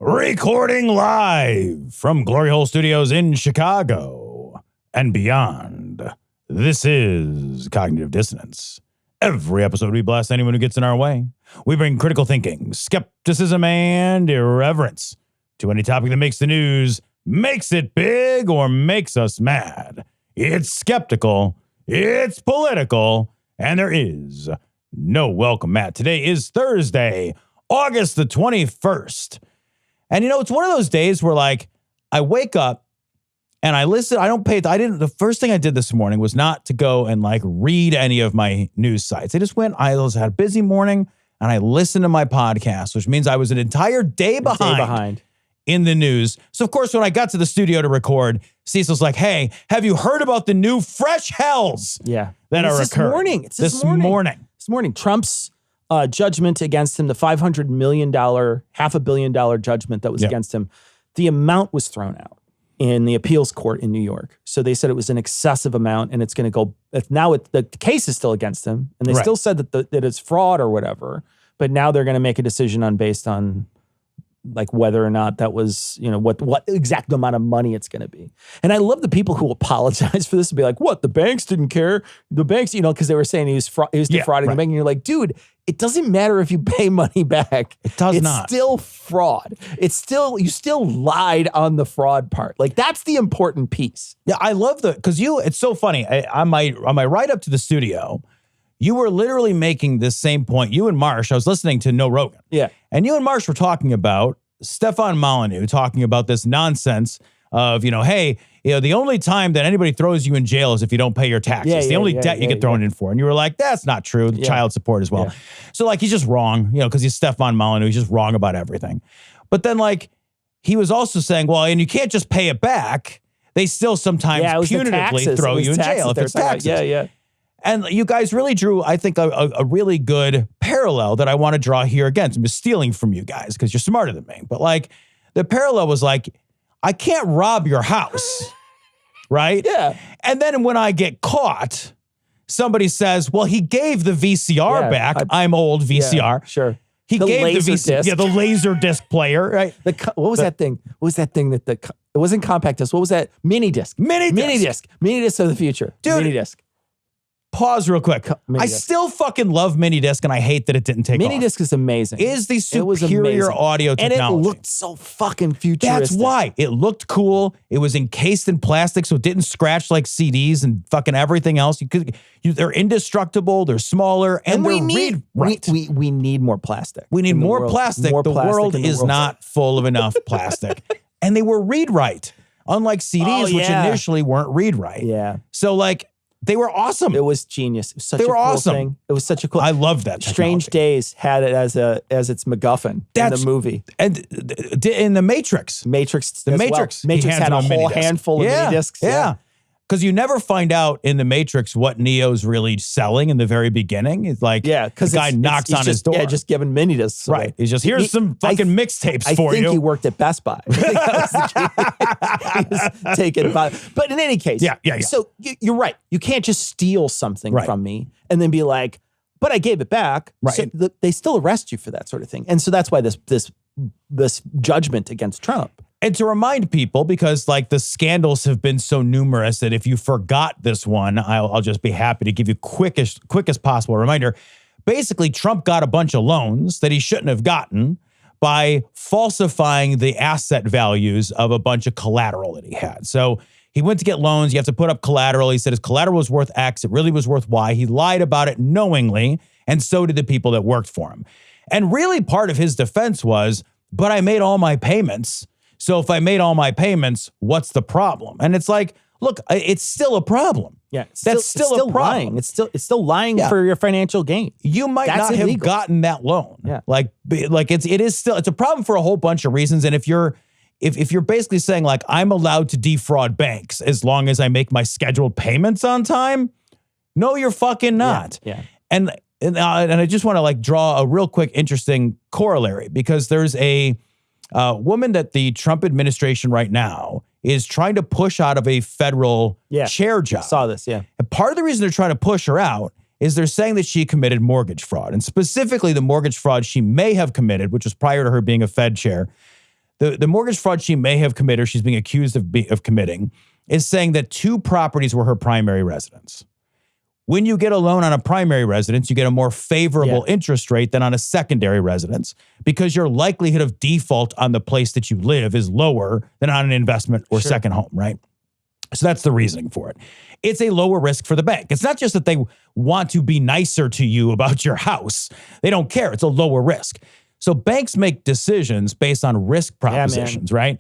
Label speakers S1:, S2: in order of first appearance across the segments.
S1: Recording live from Glory Hole Studios in Chicago and beyond. This is Cognitive Dissonance. Every episode we blast anyone who gets in our way. We bring critical thinking, skepticism, and irreverence to any topic that makes the news, makes it big, or makes us mad. It's skeptical, it's political, and there is no welcome mat. Today is Thursday, August the 21st. And you know, it's one of those days where like I wake up and I listen. The first thing I did this morning was not to go and like read any of my news sites. I had a busy morning and I listened to my podcast, which means I was an entire day behind in the news. So of course, when I got to the studio to record, Cecil's like, "Hey, have you heard about the new fresh hells that are occurring?"
S2: It's this morning. Trump's judgment against him, the $500 million, $500 million judgment that was against him, the amount was thrown out in the appeals court in New York. So they said it was an excessive amount and it's going to go, the case is still against him. And they still said that it's fraud or whatever, but now they're going to make a decision based on like whether or not that was, you know, what exact amount of money it's going to be. And I love the people who apologize for this and be like, what, the banks didn't care? The banks, you know, because they were saying he was defrauding the bank. And you're like, dude, it doesn't matter if you pay money back.
S1: It's
S2: not. It's still fraud. You still lied on the fraud part. Like that's the important piece.
S1: Yeah, I love it's so funny. On my ride up to the studio, you were literally making this same point. You and Marsh, I was listening to No Rogan.
S2: Yeah.
S1: And you and Marsh were talking about Stefan Molyneux talking about this nonsense of, you know, hey, you know, the only time that anybody throws you in jail is if you don't pay your taxes. The only debt you get thrown in for. And you were like, that's not true. The child support as well. Yeah. So like, he's just wrong, you know, because he's Stefan Molyneux. He's just wrong about everything. But then like, he was also saying, well, and you can't just pay it back. They still sometimes punitively throw you in jail if it's taxes.
S2: Yeah.
S1: And you guys really drew, I think, a really good parallel that I want to draw here again. So I'm just stealing from you guys because you're smarter than me. But like, the parallel was like, I can't rob your house, right?
S2: Yeah.
S1: And then when I get caught, somebody says, well, he gave the VCR back. I'm old VCR.
S2: Yeah, sure.
S1: He gave the VCR.
S2: Disc.
S1: Yeah, the laser disc player, right?
S2: What was that thing? What was that thing it wasn't compact disc. What was that? Mini disc. Mini disc of the future.
S1: Dude.
S2: Mini disc.
S1: Pause real quick. I still fucking love mini disc, and I hate that it didn't take off.
S2: Mini disc is amazing.
S1: Is the superior audio technology.
S2: And it looked so fucking futuristic.
S1: That's why. It looked cool. It was encased in plastic, so it didn't scratch like CDs and fucking everything else. They're indestructible, they're smaller, and
S2: we need more plastic.
S1: We need more plastic. The world is not full of enough plastic. And they were read-write, unlike CDs, which initially weren't read-write.
S2: Yeah.
S1: So like, they were awesome.
S2: It was genius. It was such a cool thing. It was such a cool.
S1: I love that technology.
S2: Strange Days had it as its MacGuffin in the movie.
S1: And in the Matrix.
S2: Matrix
S1: had
S2: a whole handful of mini discs.
S1: Yeah. Because you never find out in the Matrix what Neo's really selling in the very beginning. It's like, because the guy knocks on his door.
S2: Yeah, just giving mini discs.
S1: Right. He's just, here's some fucking mixtapes for you.
S2: I think he worked at Best Buy. I think that was the key. He was taken by. But in any case.
S1: Yeah.
S2: So you're right. You can't just steal something from me and then be like, but I gave it back.
S1: Right.
S2: So they still arrest you for that sort of thing. And so that's why this judgment against Trump.
S1: And to remind people, because like the scandals have been so numerous that if you forgot this one, I'll just be happy to give you quick as possible reminder. Basically, Trump got a bunch of loans that he shouldn't have gotten by falsifying the asset values of a bunch of collateral that he had. So he went to get loans. You have to put up collateral. He said his collateral was worth X. It really was worth Y. He lied about it knowingly, and so did the people that worked for him. And really part of his defense was, but I made all my payments. So if I made all my payments, what's the problem? And it's like, look, it's still a problem.
S2: Yeah,
S1: that's still a problem.
S2: Lying. It's still lying for your financial gain.
S1: You might not have gotten that loan.
S2: Yeah,
S1: like it's a problem for a whole bunch of reasons. And if you're basically saying like I'm allowed to defraud banks as long as I make my scheduled payments on time, no, you're fucking not.
S2: Yeah.
S1: And I just want to like draw a real quick interesting corollary because there's a woman that the Trump administration right now is trying to push out of a federal chair job.
S2: I saw this, yeah.
S1: And part of the reason they're trying to push her out is they're saying that she committed mortgage fraud. And specifically the mortgage fraud she may have committed, which was prior to her being a Fed chair. the mortgage fraud she may have committed, or she's being accused of committing, is saying that 2 properties were her primary residence. When you get a loan on a primary residence, you get a more favorable interest rate than on a secondary residence because your likelihood of default on the place that you live is lower than on an investment or second home, right? So that's the reasoning for it. It's a lower risk for the bank. It's not just that they want to be nicer to you about your house. They don't care. It's a lower risk. So banks make decisions based on risk propositions, right?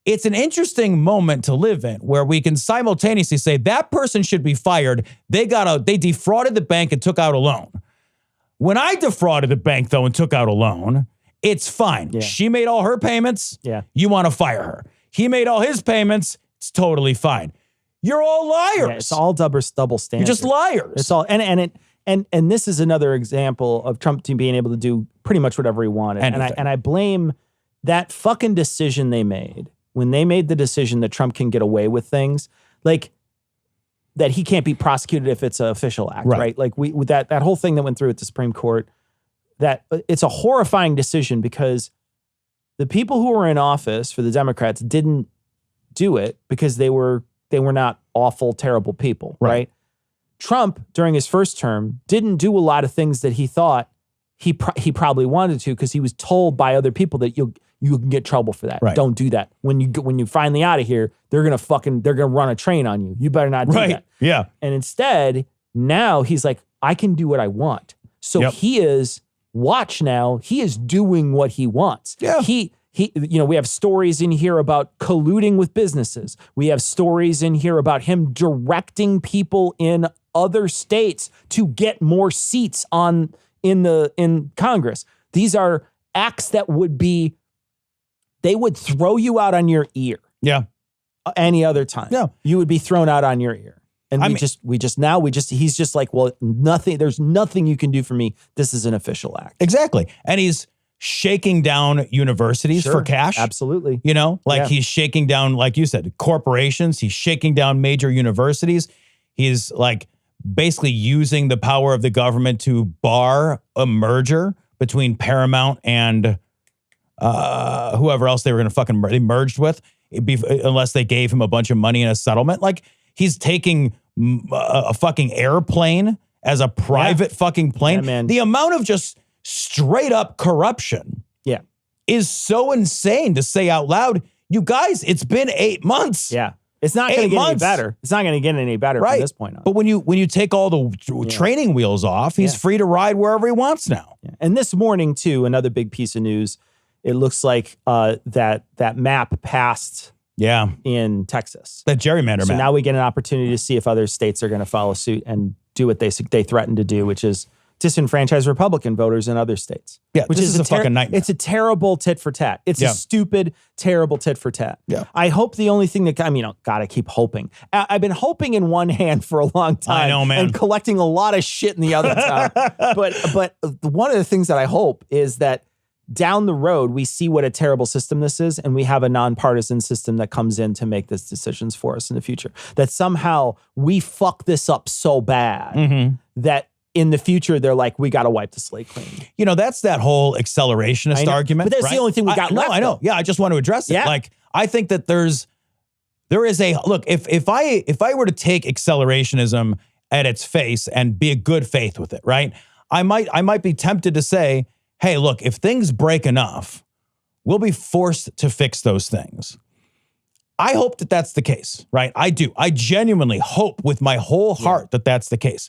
S1: It's an interesting moment to live in where we can simultaneously say that person should be fired. They defrauded the bank and took out a loan. When I defrauded the bank, though, and took out a loan, it's fine. Yeah. She made all her payments. Yeah. You want to fire her. He made all his payments. It's totally fine. You're all liars.
S2: Yeah, it's all double standards.
S1: You're just liars.
S2: It's all and this is another example of Trump being able to do pretty much whatever he wanted. And I blame that fucking decision they made. When they made the decision that Trump can get away with things, like that he can't be prosecuted if it's an official act, right? Like with that whole thing that went through at the Supreme Court, that it's a horrifying decision because the people who were in office for the Democrats didn't do it because they were not awful, terrible people, right? Trump, during his first term, didn't do a lot of things that he thought he probably wanted to because he was told by other people that you can get trouble for that. Right. Don't do that. When you finally out of here, they're gonna run a train on you. You better not do that.
S1: Yeah.
S2: And instead, now he's like, I can do what I want. So he is doing what he wants. Yeah. We have stories in here about colluding with businesses. We have stories in here about him directing people in other states to get more seats in Congress. These are acts that they would throw you out on your ear.
S1: Yeah.
S2: Any other time. Yeah. You would be thrown out on your ear. And he's just like, well, there's nothing you can do for me. This is an official act.
S1: Exactly. And he's shaking down universities for cash.
S2: Absolutely.
S1: He's shaking down, like you said, corporations. He's shaking down major universities. He's like basically using the power of the government to bar a merger between Paramount and whoever else they were going to they merged with, unless they gave him a bunch of money in a settlement. Like he's taking a fucking airplane as a private fucking plane. Yeah, man. The amount of just straight up corruption is so insane to say out loud. You guys, it's been 8 months.
S2: Yeah. It's not going to get any better. It's not going to get any better from this point on.
S1: But when you take all the training wheels off, he's free to ride wherever he wants now.
S2: Yeah. And this morning, too, another big piece of news, it looks like that map passed in Texas.
S1: That gerrymander map.
S2: So now we get an opportunity to see if other states are going to follow suit and do what they threatened to do, which is disenfranchise Republican voters in other states.
S1: Yeah, which is a fucking nightmare.
S2: It's a terrible tit for tat. It's a stupid, terrible tit for tat.
S1: Yeah.
S2: I hope the only thing God, I keep hoping. I've been hoping in one hand for a long time.
S1: I know, man.
S2: And collecting a lot of shit in the other time. But one of the things that I hope is that down the road, we see what a terrible system this is, and we have a nonpartisan system that comes in to make these decisions for us in the future. That somehow we fuck this up so bad that in the future, they're like, we got to wipe the slate clean.
S1: That's that whole accelerationist argument.
S2: But that's the only thing we got left.
S1: No, I know. Yeah, I just want to address it. Like, I think that there is a look. If I were to take accelerationism at its face and be a good faith with it, right? I might be tempted to say, hey, look, if things break enough, we'll be forced to fix those things. I hope that that's the case, right? I do. I genuinely hope with my whole heart that that's the case.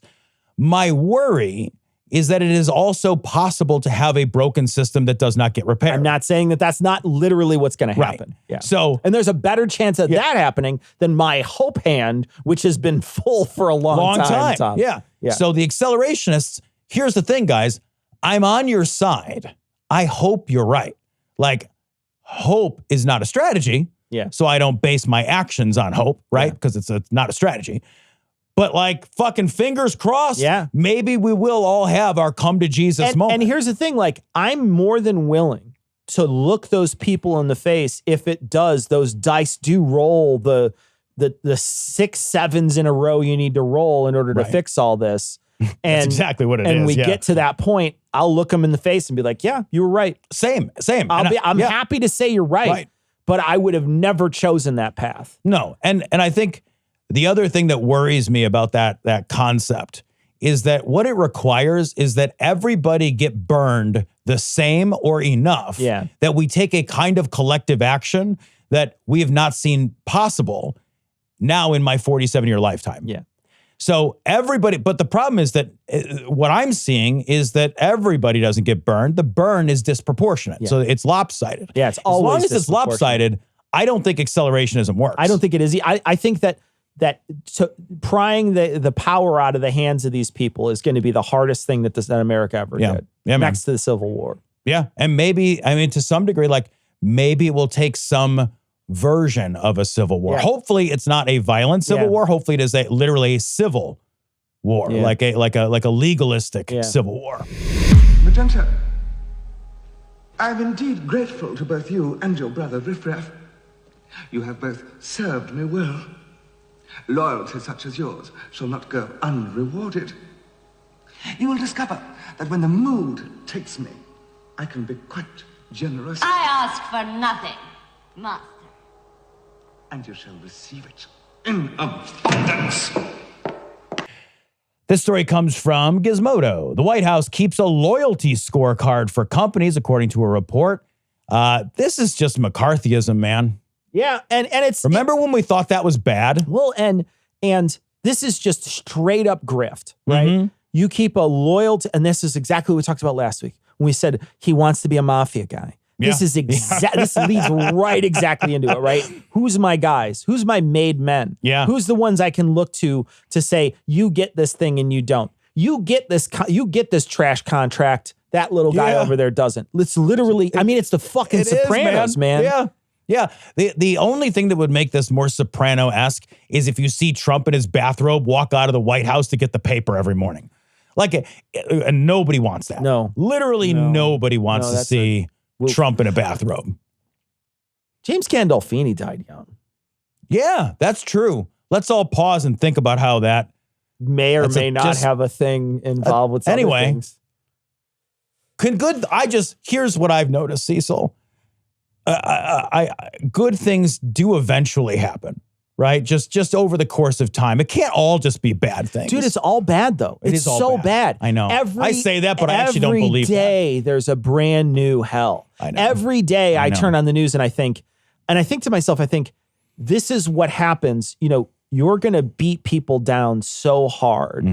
S1: My worry is that it is also possible to have a broken system that does not get repaired.
S2: I'm not saying that that's not literally what's going to happen.
S1: Right.
S2: Yeah.
S1: So,
S2: and there's a better chance of that happening than my hope hand, which has been full for a long time. Tom.
S1: Yeah. So the accelerationists, here's the thing, guys. I'm on your side. I hope you're right. Like, hope is not a strategy.
S2: Yeah.
S1: So I don't base my actions on hope, right? Because it's not a strategy. But like fucking fingers crossed.
S2: Yeah.
S1: Maybe we will all have our come to Jesus moment.
S2: And here's the thing, like I'm more than willing to look those people in the face if those dice do roll the 6 sevens in a row you need to roll in order to fix all this. And
S1: That's exactly what it is.
S2: And we get to that point, I'll look them in the face and be like, yeah, you were right.
S1: Same.
S2: I'm happy to say you're right, but I would have never chosen that path.
S1: No. And I think the other thing that worries me about that concept is that what it requires is that everybody get burned the same or enough that we take a kind of collective action that we have not seen possible now in my 47-year lifetime.
S2: Yeah.
S1: So everybody, but the problem is that what I'm seeing is that everybody doesn't get burned. The burn is disproportionate. Yeah. So it's lopsided.
S2: Yeah, it's always
S1: as long as it's lopsided, I don't think accelerationism works.
S2: I don't think it is. I think that prying the power out of the hands of these people is going to be the hardest thing that America ever did. Yeah, next to the Civil War.
S1: Yeah. And maybe, I mean, to some degree, like maybe it will take some version of a civil war. Yeah. Hopefully it's not a violent civil war. Hopefully it is literally a civil war, like a legalistic civil war.
S3: Magenta, I'm indeed grateful to both you and your brother Riffraff. You have both served me well. Loyalty such as yours shall not go unrewarded. You will discover that when the mood takes me, I can be quite generous.
S4: I ask for nothing, master.
S3: And you shall receive it in abundance.
S1: This story comes from Gizmodo. The White House keeps a loyalty scorecard for companies, according to a report. This is just McCarthyism, man.
S2: Yeah, and it's...
S1: Remember when we thought that was bad?
S2: Well, and this is just straight up grift, right? Mm-hmm. You keep a loyalty, and this is exactly what we talked about last week when we said he wants to be a mafia guy. Yeah. This is this leads right exactly into it, right? Who's my guys? Who's my made men?
S1: Yeah.
S2: Who's the ones I can look to say, you get this thing and you don't. You get this trash contract. That little guy over there doesn't. It's literally, I mean, it's the fucking Sopranos, man.
S1: Yeah. Yeah. The only thing that would make this more Soprano-esque is if you see Trump in his bathrobe walk out of the White House to get the paper every morning. Like, and nobody wants that.
S2: No.
S1: Literally nobody wants to see Trump in a bathrobe.
S2: James Gandolfini died young.
S1: Yeah, that's true. Let's all pause and think about how that
S2: may or may not have a thing involved with some other things.
S1: Here's what I've noticed, Cecil. Good things do eventually happen, right? Just over the course of time. It can't all just be bad things.
S2: Dude, it's all bad, though. It's so bad.
S1: I know. I say that, but I actually don't believe that.
S2: Every day there's a brand new hell.
S1: I know.
S2: Every day I turn on the news and I think to myself, this is what happens. You know, you're going to beat people down so hard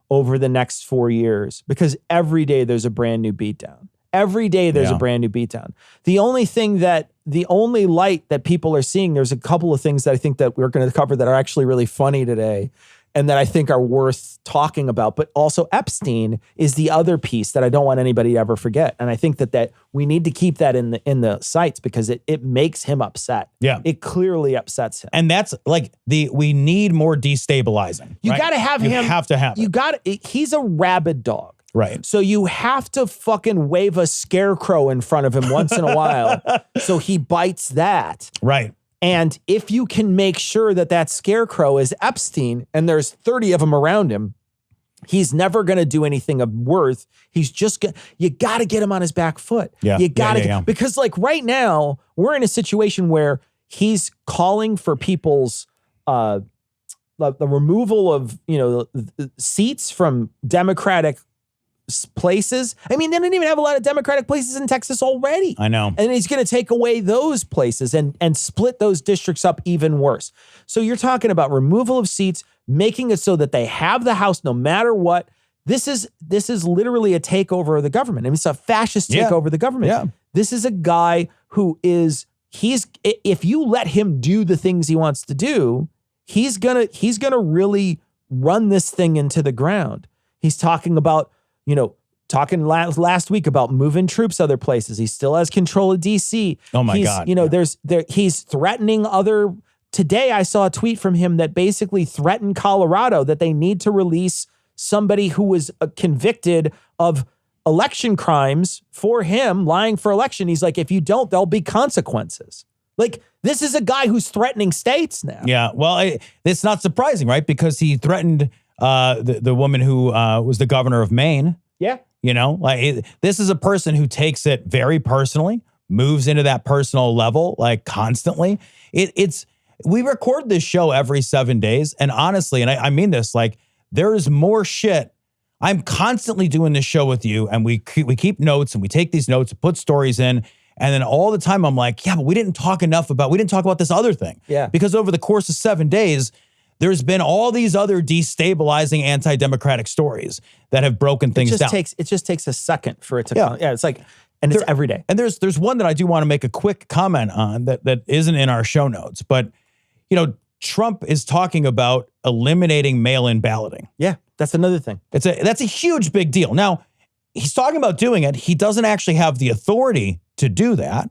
S2: over the next 4 years because every day there's a brand new beatdown. Every day there's a brand new beatdown. The only light that people are seeing, there's a couple of things that I think that we're going to cover that are actually really funny today and that I think are worth talking about. But also Epstein is the other piece that I don't want anybody to ever forget. And I think that we need to keep that in the sights because it makes him upset.
S1: Yeah.
S2: It clearly upsets him.
S1: And that's like we need more destabilizing.
S2: You got to have him.
S1: You have to have it.
S2: He's a rabid dog.
S1: Right.
S2: So you have to fucking wave a scarecrow in front of him once in a while so he bites that.
S1: Right.
S2: And if you can make sure that scarecrow is Epstein and there's 30 of them around him, he's never going to do anything of worth. He's just you got to get him on his back foot.
S1: Yeah.
S2: You got to because like right now we're in a situation where he's calling for people's the removal of, seats from Democratic places. I mean, they didn't even have a lot of Democratic places in Texas already.
S1: I know.
S2: And he's going to take away those places and split those districts up even worse. So you're talking about removal of seats, making it so that they have the House no matter what. This is literally a takeover of the government. I mean, it's a fascist takeover of the government.
S1: Yeah.
S2: This is a guy who if you let him do the things he wants to do, he's gonna really run this thing into the ground. He's talking about, talking last week about moving troops other places. He still has control of DC.
S1: Oh my God.
S2: He's threatening other. Today I saw a tweet from him that basically threatened Colorado that they need to release somebody who was convicted of election crimes for him lying for election. He's like, if you don't, there'll be consequences. Like, this is a guy who's threatening states now.
S1: Yeah. Well, it's not surprising, right? Because he threatened the woman who was the governor of Maine.
S2: Yeah.
S1: You know, like this is a person who takes it very personally, moves into that personal level, like constantly. We record this show every 7 days. And honestly, and I mean this, like there is more shit. I'm constantly doing this show with you, and we keep notes, and we take these notes, put stories in. And then all the time I'm like, yeah, but we didn't talk about this other thing.
S2: Yeah.
S1: Because over the course of 7 days, there's been all these other destabilizing anti-democratic stories that have broken things down.
S2: It just takes a second for it to
S1: Yeah.
S2: come. Yeah, it's like, and it's every day.
S1: And there's one that I do want to make a quick comment on that isn't in our show notes. But, you know, Trump is talking about eliminating mail-in balloting.
S2: Yeah, that's another thing.
S1: That's a huge big deal. Now, he's talking about doing it. He doesn't actually have the authority to do that,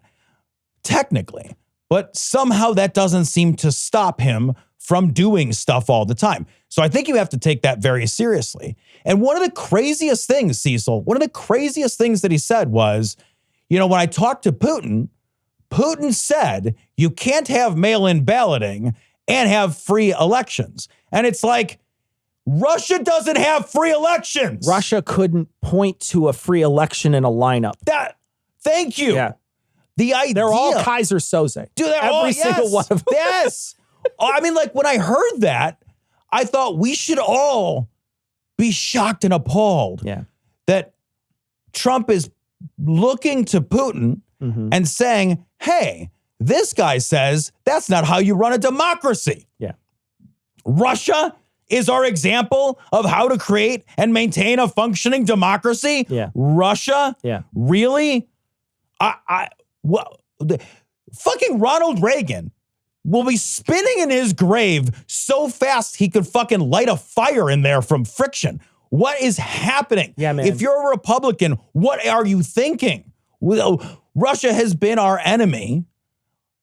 S1: technically. But somehow that doesn't seem to stop him from doing stuff all the time. So I think you have to take that very seriously. And one of the craziest things, Cecil, one of the craziest things that he said was, you know, when I talked to Putin, Putin said you can't have mail-in balloting and have free elections. And it's like, Russia doesn't have free elections.
S2: Russia couldn't point to a free election in a lineup.
S1: Thank you.
S2: Yeah.
S1: The idea.
S2: They're all Kaiser Soze.
S1: Do they
S2: Every single one of them.
S1: Yes. I mean, like when I heard that, I thought we should all be shocked and appalled that Trump is looking to Putin and saying, hey, this guy says that's not how you run a democracy.
S2: Yeah.
S1: Russia is our example of how to create and maintain a functioning democracy.
S2: Yeah.
S1: Russia?
S2: Yeah.
S1: Really? Fucking Ronald Reagan will be spinning in his grave so fast he could fucking light a fire in there from friction. What is happening?
S2: Yeah, man.
S1: If you're a Republican, what are you thinking? Russia has been our enemy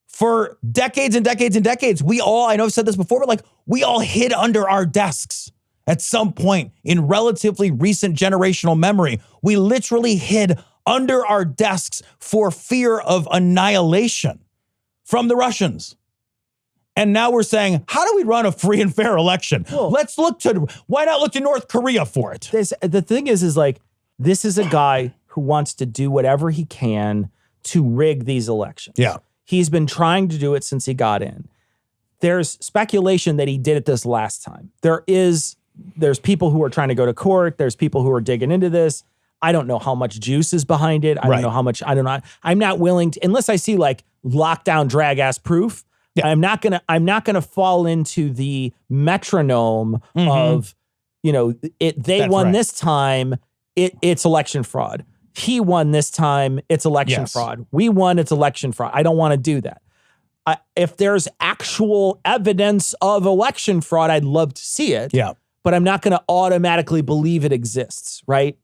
S1: for decades and decades and decades. I know I've said this before, but like we all hid under our desks at some point in relatively recent generational memory. We literally hid under our desks for fear of annihilation from the Russians. And now we're saying, how do we run a free and fair election?
S2: Well,
S1: why not look to North Korea for it?
S2: The thing is like, this is a guy who wants to do whatever he can to rig these elections.
S1: Yeah.
S2: He's been trying to do it since he got in. There's speculation that he did it this last time. There's people who are trying to go to court. There's people who are digging into this. I don't know how much juice is behind it. I don't know how much, I'm not willing to, unless I see like lockdown drag ass proof. Yeah. I'm not gonna fall into the metronome of, you know, they won this time, it's election fraud. He won this time, it's election fraud. We won, it's election fraud. I don't want to do that. If there's actual evidence of election fraud, I'd love to see it.
S1: Yeah.
S2: But I'm not going to automatically believe it exists, right?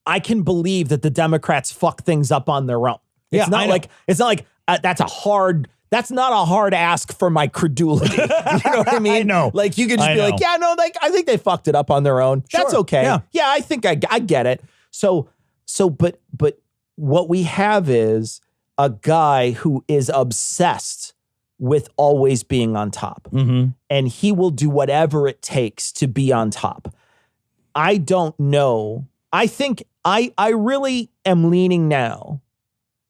S2: I can believe that the Democrats fuck things up on their own. It's not like that's not a hard ask for my credulity. You know what I mean?
S1: I know.
S2: Like you could just be like, yeah, no, like I think they fucked it up on their own. Sure. That's okay. Yeah, I think I get it. But what we have is a guy who is obsessed with always being on top. And he will do whatever it takes to be on top. I don't know. I think I really am leaning now,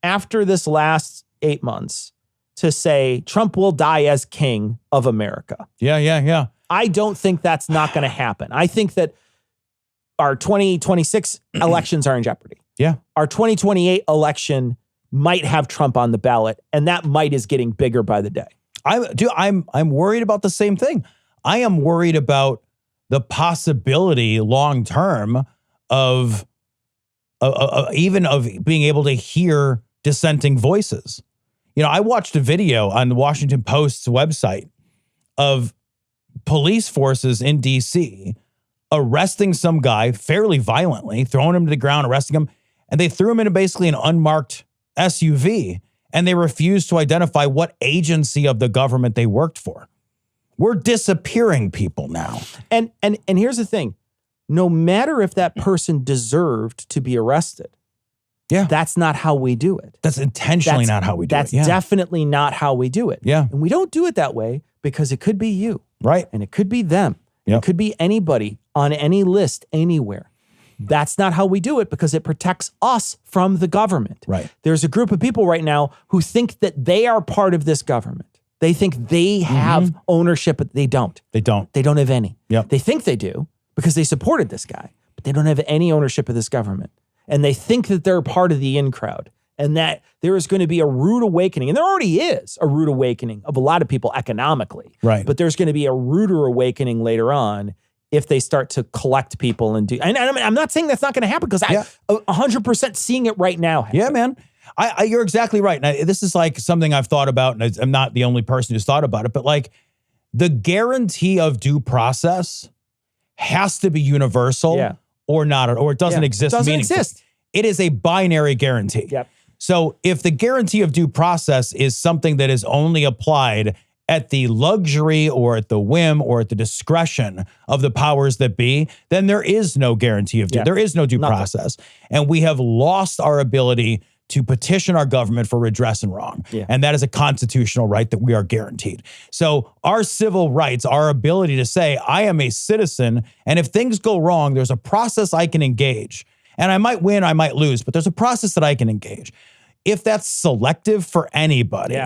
S2: after this last 8 months, to say Trump will die as king of America.
S1: Yeah.
S2: I don't think that's not going to happen. I think that our 2026 elections are in jeopardy.
S1: Yeah.
S2: Our 2028 election might have Trump on the ballot, and that might is getting bigger by the day. I'm worried about the same thing. I am worried about the possibility long term of being able to hear dissenting voices. You know, I watched a video on the Washington Post's website of police forces in DC arresting some guy fairly violently, throwing him to the ground, arresting him, and they threw him into basically an unmarked SUV, and they refused to identify what agency of the government they worked for. We're disappearing people now. And here's the thing. No matter if that person deserved to be arrested, that's not how we do it.
S1: That's intentionally not how we do it.
S2: That's definitely not how we do it.
S1: Yeah.
S2: And we don't do it that way because it could be you.
S1: Right.
S2: And it could be them.
S1: Yep.
S2: It could be anybody on any list anywhere. That's not how we do it because it protects us from the government.
S1: Right.
S2: There's a group of people right now who think that they are part of this government. They think they have ownership, but they don't.
S1: They don't.
S2: They don't have any.
S1: Yep.
S2: They think they do because they supported this guy, but they don't have any ownership of this government. And they think that they're part of the in crowd and that there is going to be a rude awakening. And there already is a rude awakening of a lot of people economically.
S1: Right.
S2: But there's going to be a ruder awakening later on if they start to collect people and do. And I'm not saying that's not going to happen because I'm 100% seeing it right now happen.
S1: Yeah, man. You're exactly right. Now, this is like something I've thought about, and I'm not the only person who's thought about it, but like the guarantee of due process has to be universal or not, or it doesn't exist.
S2: It doesn't exist.
S1: It is a binary guarantee.
S2: Yep.
S1: So if the guarantee of due process is something that is only applied at the luxury or at the whim or at the discretion of the powers that be, then there is no guarantee of due. There is no due process. And we have lost our ability to petition our government for redress and wrong.
S2: Yeah.
S1: And that is a constitutional right that we are guaranteed. So our civil rights, our ability to say, I am a citizen, and if things go wrong, there's a process I can engage. And I might win, I might lose, but there's a process that I can engage. If that's selective for anybody,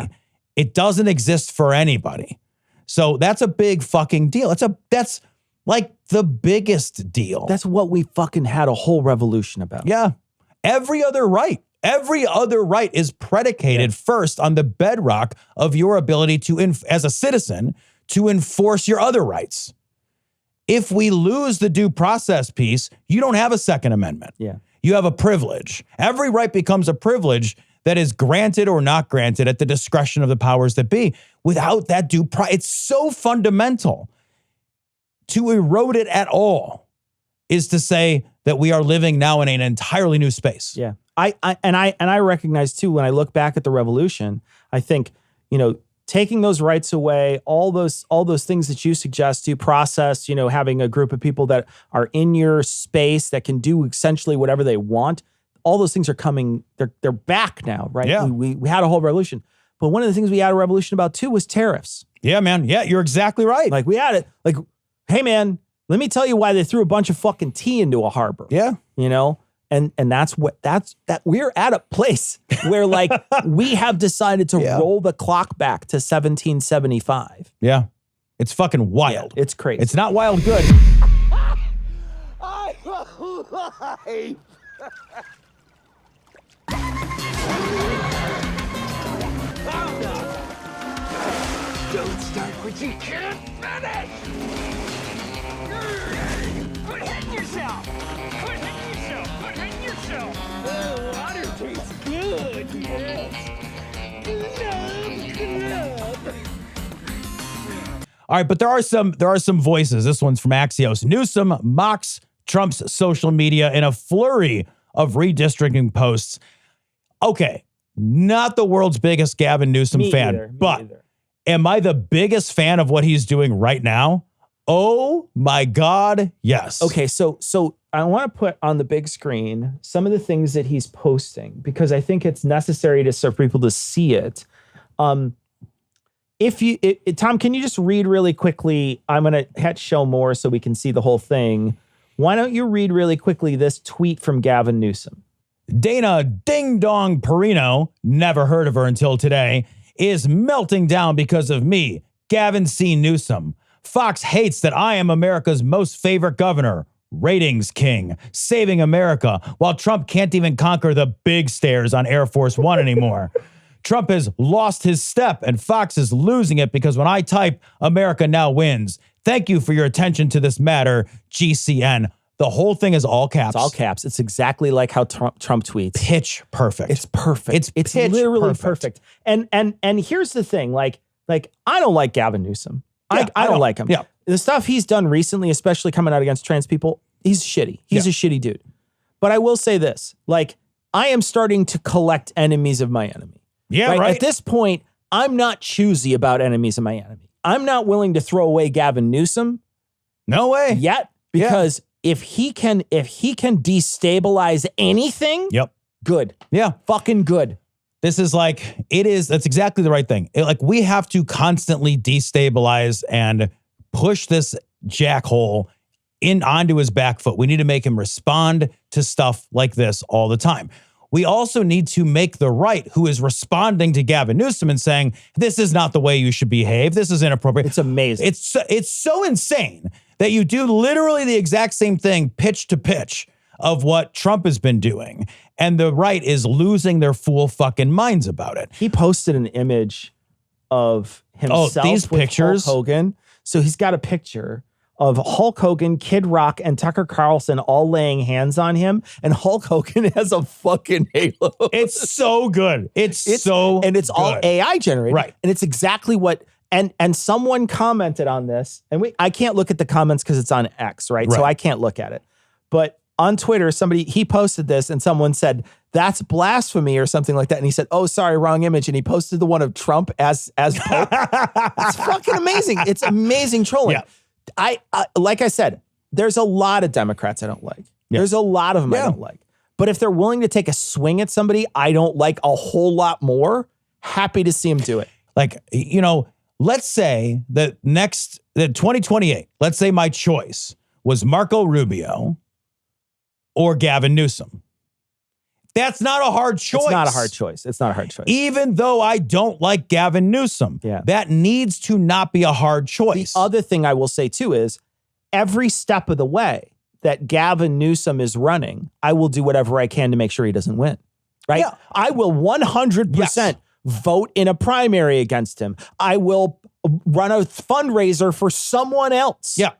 S1: it doesn't exist for anybody. So that's a big fucking deal. That's like the biggest deal.
S2: That's what we fucking had a whole revolution about.
S1: Yeah. Every other right is predicated first on the bedrock of your ability to, as a citizen, to enforce your other rights. If we lose the due process piece, you don't have a Second Amendment.
S2: Yeah.
S1: You have a privilege. Every right becomes a privilege that is granted or not granted at the discretion of the powers that be. Without that due process, it's so fundamental. To erode it at all is to say that we are living now in an entirely new space.
S2: Yeah. I recognize too, when I look back at the revolution, I think, taking those rights away, all those things that you suggest to process, having a group of people that are in your space that can do essentially whatever they want. All those things are coming. They're back now, right?
S1: Yeah.
S2: We had a whole revolution. But one of the things we had a revolution about too was tariffs.
S1: Yeah, man. Yeah, you're exactly right.
S2: Like we had it. Like, hey man, let me tell you why they threw a bunch of fucking tea into a harbor.
S1: Yeah.
S2: And that's we're at a place where like we have decided to roll the clock back to 1775.
S1: Yeah. It's fucking wild.
S2: Yeah, it's crazy.
S1: It's not wild good.
S5: I'm alive. Don't start what you can't finish. Quit hitting yourself. Quit hitting yourself. Quit hitting yourself. Oh, water tastes good. Yes. Love.
S1: All right, but there are some voices. This one's from Axios. Newsom mocks Trump's social media in a flurry of redistricting posts. Okay, not the world's biggest Gavin Newsom fan, but am I the biggest fan of what he's doing right now? Oh my God, yes.
S2: Okay, so I want to put on the big screen some of the things that he's posting because I think it's necessary for people to see it. Tom, can you just read really quickly? I'm going to hit show more so we can see the whole thing. Why don't you read really quickly this tweet from Gavin Newsom?
S1: Dana Ding Dong Perino, never heard of her until today, is melting down because of me, Gavin C. Newsom. Fox hates that I am America's most favorite governor, ratings king, saving America, while Trump can't even conquer the big stairs on Air Force One anymore. Trump has lost his step and Fox is losing it because when I type, America now wins. Thank you for your attention to this matter, GCN. The whole thing is all caps.
S2: It's all caps. It's exactly like how Trump tweets.
S1: Pitch perfect.
S2: It's perfect. It's literally perfect. And here's the thing, like I don't like Gavin Newsom.
S1: Yeah,
S2: I don't like him.
S1: Yeah.
S2: The stuff he's done recently, especially coming out against trans people, he's shitty. He's a shitty dude. But I will say this, like I am starting to collect enemies of my enemy.
S1: Yeah, right.
S2: At this point, I'm not choosy about enemies of my enemy. I'm not willing to throw away Gavin Newsom.
S1: No way.
S2: Yet, because if he can destabilize anything, good.
S1: Yeah.
S2: Fucking good.
S1: This is that's exactly the right thing. We have to constantly destabilize and push this jackhole onto his back foot. We need to make him respond to stuff like this all the time. We also need to make the right, who is responding to Gavin Newsom and saying, this is not the way you should behave. This is inappropriate.
S2: It's amazing.
S1: It's so insane that you do literally the exact same thing, pitch to pitch, of what Trump has been doing. And the right is losing their fool fucking minds about it.
S2: He posted an image of himself
S1: these
S2: with
S1: pictures?
S2: Hulk Hogan. So he's got a picture of Hulk Hogan, Kid Rock, and Tucker Carlson all laying hands on him, and Hulk Hogan has a fucking halo.
S1: It's so good. It's so
S2: and it's
S1: good.
S2: all AI generated,
S1: Right?
S2: And it's exactly what. And someone commented on this, and I can't look at the comments because it's on X, right? So I can't look at it. But on Twitter, he posted this, and someone said that's blasphemy or something like that, and he said, "Oh, sorry, wrong image," and he posted the one of Trump as Pope. It's fucking amazing. It's amazing trolling.
S1: Yeah.
S2: I like I said, there's a lot of Democrats I don't like.
S1: Yeah.
S2: There's a lot of them I don't like. But if they're willing to take a swing at somebody I don't like a whole lot more, happy to see them do it.
S1: Like, let's say that 2028, let's say my choice was Marco Rubio or Gavin Newsom. That's not a hard choice.
S2: It's not a hard choice. It's not a hard choice.
S1: Even though I don't like Gavin Newsom, that needs to not be a hard choice.
S2: The other thing I will say too is every step of the way that Gavin Newsom is running, I will do whatever I can to make sure he doesn't win. Right?
S1: Yeah.
S2: I will 100% vote in a primary against him. I will run a fundraiser for someone else.
S1: Yeah.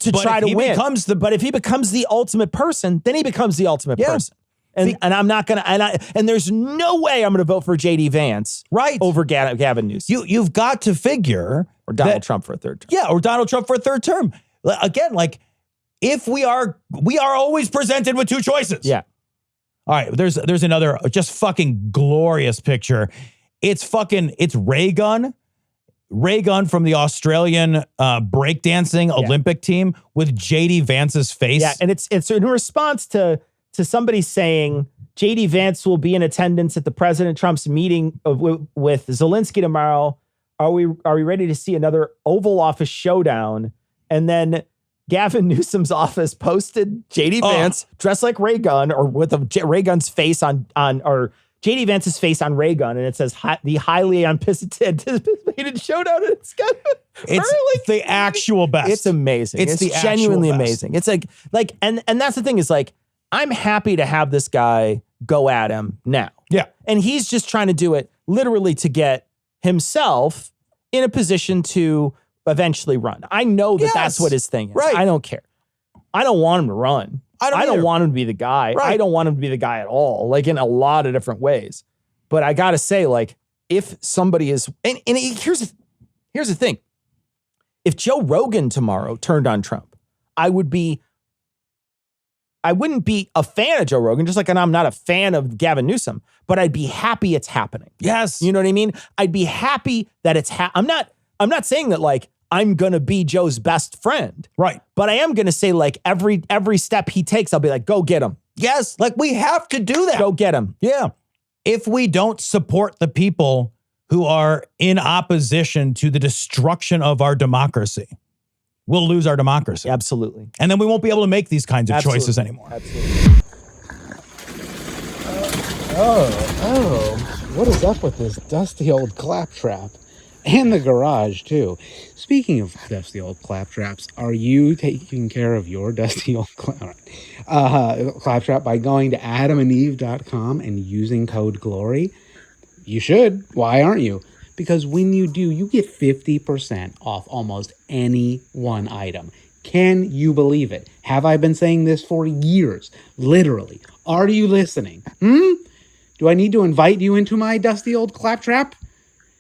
S2: To
S1: But
S2: try
S1: if
S2: to
S1: he
S2: win.
S1: becomes
S2: But if he becomes the ultimate person, then he becomes the ultimate person. And I'm not gonna and there's no way I'm gonna vote for JD Vance over Gavin Newsom.
S1: You've got to figure
S2: or Donald Trump for a third term.
S1: Yeah, or Donald Trump for a third term. Again, like if we are always presented with two choices.
S2: Yeah.
S1: All right, there's another just fucking glorious picture. It's Ray Gun from the Australian breakdancing Olympic team with JD Vance's face.
S2: Yeah, and it's in response to somebody saying JD Vance will be in attendance at the President Trump's meeting with Zelensky tomorrow. Are we ready to see another Oval Office showdown? And then Gavin Newsom's office posted JD Vance dressed like Ray Gun or with Ray Gun's face on or JD Vance's face on Ray Gun, and it says the highly anticipated showdown. It's
S1: the actual best.
S2: It's amazing. It's genuinely amazing. It's like and that's the thing is like I'm happy to have this guy go at him now.
S1: Yeah.
S2: And he's just trying to do it literally to get himself in a position to eventually run. I know that that's what his thing is.
S1: Right.
S2: I don't care. I don't want him to run. I don't want him to be the guy.
S1: Right.
S2: I don't want him to be the guy at all, like in a lot of different ways. But I got to say, like, if somebody is, and here's the thing. If Joe Rogan tomorrow turned on Trump, I wouldn't be a fan of Joe Rogan, just like I'm not a fan of Gavin Newsom, but I'd be happy it's happening.
S1: Yes.
S2: You know what I mean? I'd be happy that it's I'm not saying that like I'm going to be Joe's best friend.
S1: Right.
S2: But I am going to say like every step he takes, I'll be like, go get him.
S1: Yes. Like we have to do that.
S2: Go get him.
S1: Yeah. If we don't support the people who are in opposition to the destruction of our democracy, we'll lose our democracy.
S2: Absolutely.
S1: And then we won't be able to make these kinds of choices anymore.
S2: Absolutely.
S6: What is up with this dusty old claptrap? And the garage, too. Speaking of dusty old claptraps, are you taking care of your dusty old claptrap by going to adamandeve.com and using code GLORY? You should. Why aren't you? Because when you do, you get 50% off almost any one item. Can you believe it? Have I been saying this for years? Literally. Are you listening? Do I need to invite you into my dusty old claptrap?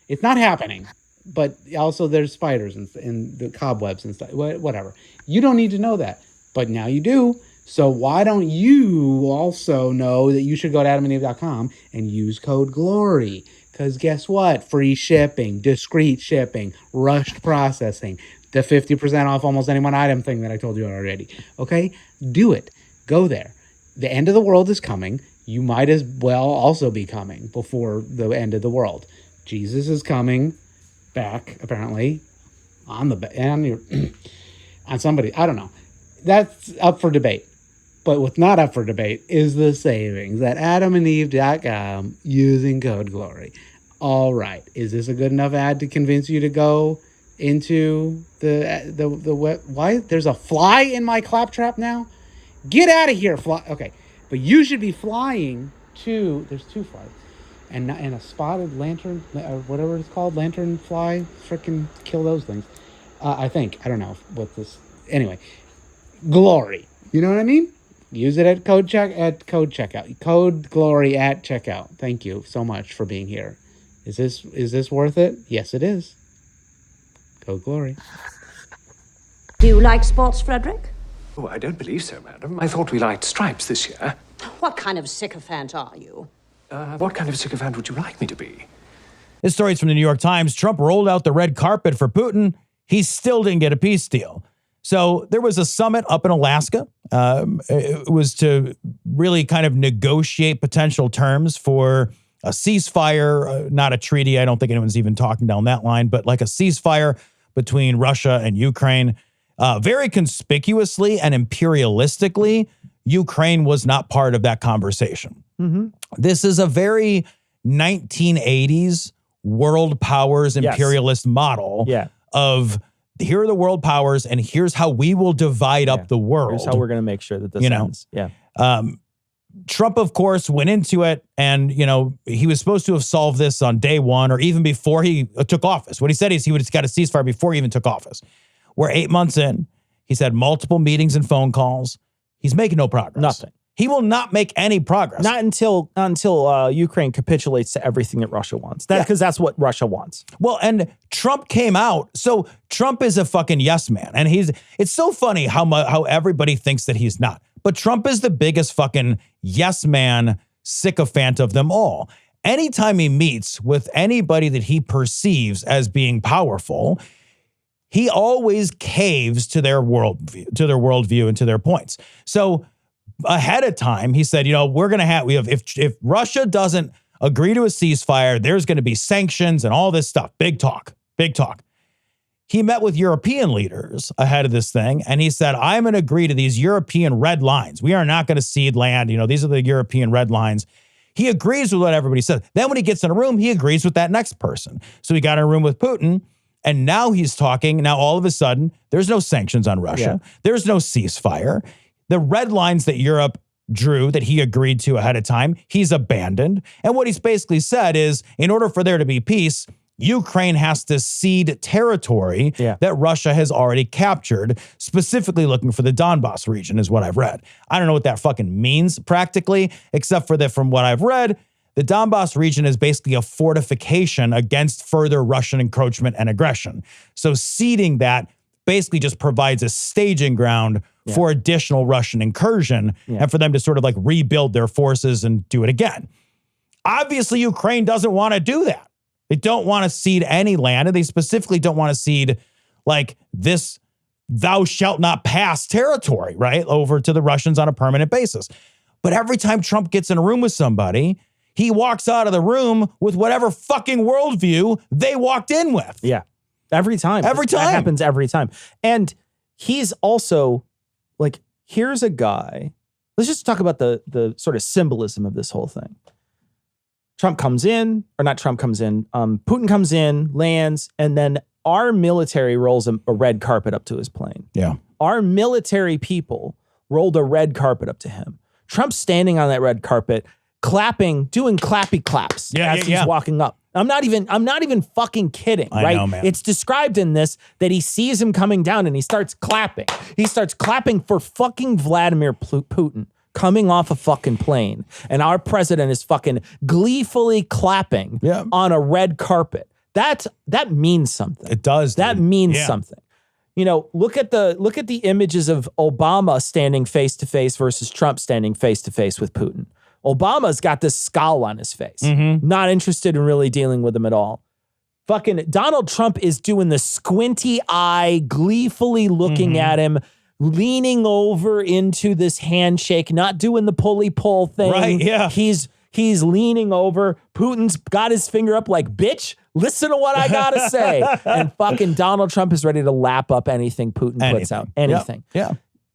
S6: It's not happening. But also there's spiders and the cobwebs and stuff, whatever. You don't need to know that. But now you do. So why don't you also know that you should go to adamandeve.com and use code GLORY? Because guess what? Free shipping, discreet shipping, rushed processing, the 50% off almost any one item thing that I told you already. Okay? Do it. Go there. The end of the world is coming. You might as well also be coming before the end of the world. Jesus is coming back, apparently. on your on somebody. I don't know. That's up for debate. But what's not up for debate is the savings at adamandeve.com using code GLORY. All right. Is this a good enough ad to convince you to go into the why? There's a fly in my claptrap now? Get out of here, fly. Okay. But you should be flying to, there's 2 flies. And a spotted lantern, or whatever it's called, lantern fly, freaking kill those things. I think. I don't know what this, anyway. GLORY. You know what I mean? Use it at code checkout. Code GLORY at checkout. Thank you so much for being here. Is this worth it? Yes, it is. Code GLORY.
S7: Do you like sports, Frederick?
S8: Oh, I don't believe so, madam. I thought we liked stripes this year.
S7: What kind of sycophant are you?
S8: What kind of sycophant would you like me to be?
S1: This story is from the New York Times. Trump rolled out the red carpet for Putin. He still didn't get a peace deal. So there was a summit up in Alaska. It was to really kind of negotiate potential terms for a ceasefire, not a treaty. I don't think anyone's even talking down that line, but like a ceasefire between Russia and Ukraine. Very conspicuously and imperialistically, Ukraine was not part of that conversation. Mm-hmm. This is a very 1980s world powers imperialist model of here are the world powers and here's how we will divide up the world.
S2: Here's how we're going to make sure that this ends. Yeah.
S1: Trump, of course, went into it and, he was supposed to have solved this on day one or even before he took office. What he said is he would have got a ceasefire before he even took office. We're 8 months in. He's had multiple meetings and phone calls. He's making no progress.
S2: Nothing.
S1: He will not make any progress.
S2: Not until Ukraine capitulates to everything that Russia wants. Because that's what Russia wants.
S1: Well, and Trump came out. So Trump is a fucking yes man. And it's so funny how everybody thinks that he's not. But Trump is the biggest fucking yes man sycophant of them all. Anytime he meets with anybody that he perceives as being powerful, he always caves to their worldview and to their points. So ahead of time, he said, we're going to have, if Russia doesn't agree to a ceasefire, there's going to be sanctions and all this stuff. Big talk. He met with European leaders ahead of this thing. And he said, I'm going to agree to these European red lines. We are not going to cede land. These are the European red lines. He agrees with what everybody says. Then when he gets in a room, he agrees with that next person. So he got in a room with Putin. And now he's talking. Now, all of a sudden, there's no sanctions on Russia. Yeah. There's no ceasefire. The red lines that Europe drew that he agreed to ahead of time, he's abandoned. And what he's basically said is, in order for there to be peace, Ukraine has to cede territory that Russia has already captured, specifically looking for the Donbass region, is what I've read. I don't know what that fucking means practically, except for that from what I've read, the Donbass region is basically a fortification against further Russian encroachment and aggression. So ceding that basically just provides a staging ground for additional Russian incursion and for them to sort of like rebuild their forces and do it again. Obviously, Ukraine doesn't want to do that. They don't want to cede any land, and they specifically don't want to cede like this thou shalt not pass territory, right, over to the Russians on a permanent basis. But every time Trump gets in a room with somebody, he walks out of the room with whatever fucking worldview they walked in with.
S2: Yeah. Every time.
S1: That
S2: happens every time. And he's also like, here's a guy. Let's just talk about the sort of symbolism of this whole thing. Putin comes in, lands, and then our military rolls a red carpet up to his plane.
S1: Yeah.
S2: Our military people rolled a red carpet up to him. Trump's standing on that red carpet, clapping, doing clappy claps as he's walking up. I'm not even fucking kidding, right?
S1: I know, man.
S2: It's described in this that he sees him coming down and he starts clapping. He starts clapping for fucking Vladimir Putin coming off a fucking plane. And our president is fucking gleefully clapping on a red carpet. That means something.
S1: It does.
S2: That means something. Look at the images of Obama standing face to face versus Trump standing face to face with Putin. Obama's got this scowl on his face. Mm-hmm. Not interested in really dealing with him at all. Fucking Donald Trump is doing the squinty eye, gleefully looking at him, leaning over into this handshake, not doing the pulley-pull thing.
S1: Right, yeah.
S2: He's He's leaning over. Putin's got his finger up like, bitch, listen to what I gotta say. And fucking Donald Trump is ready to lap up anything Putin puts out. Anything.
S1: Yeah.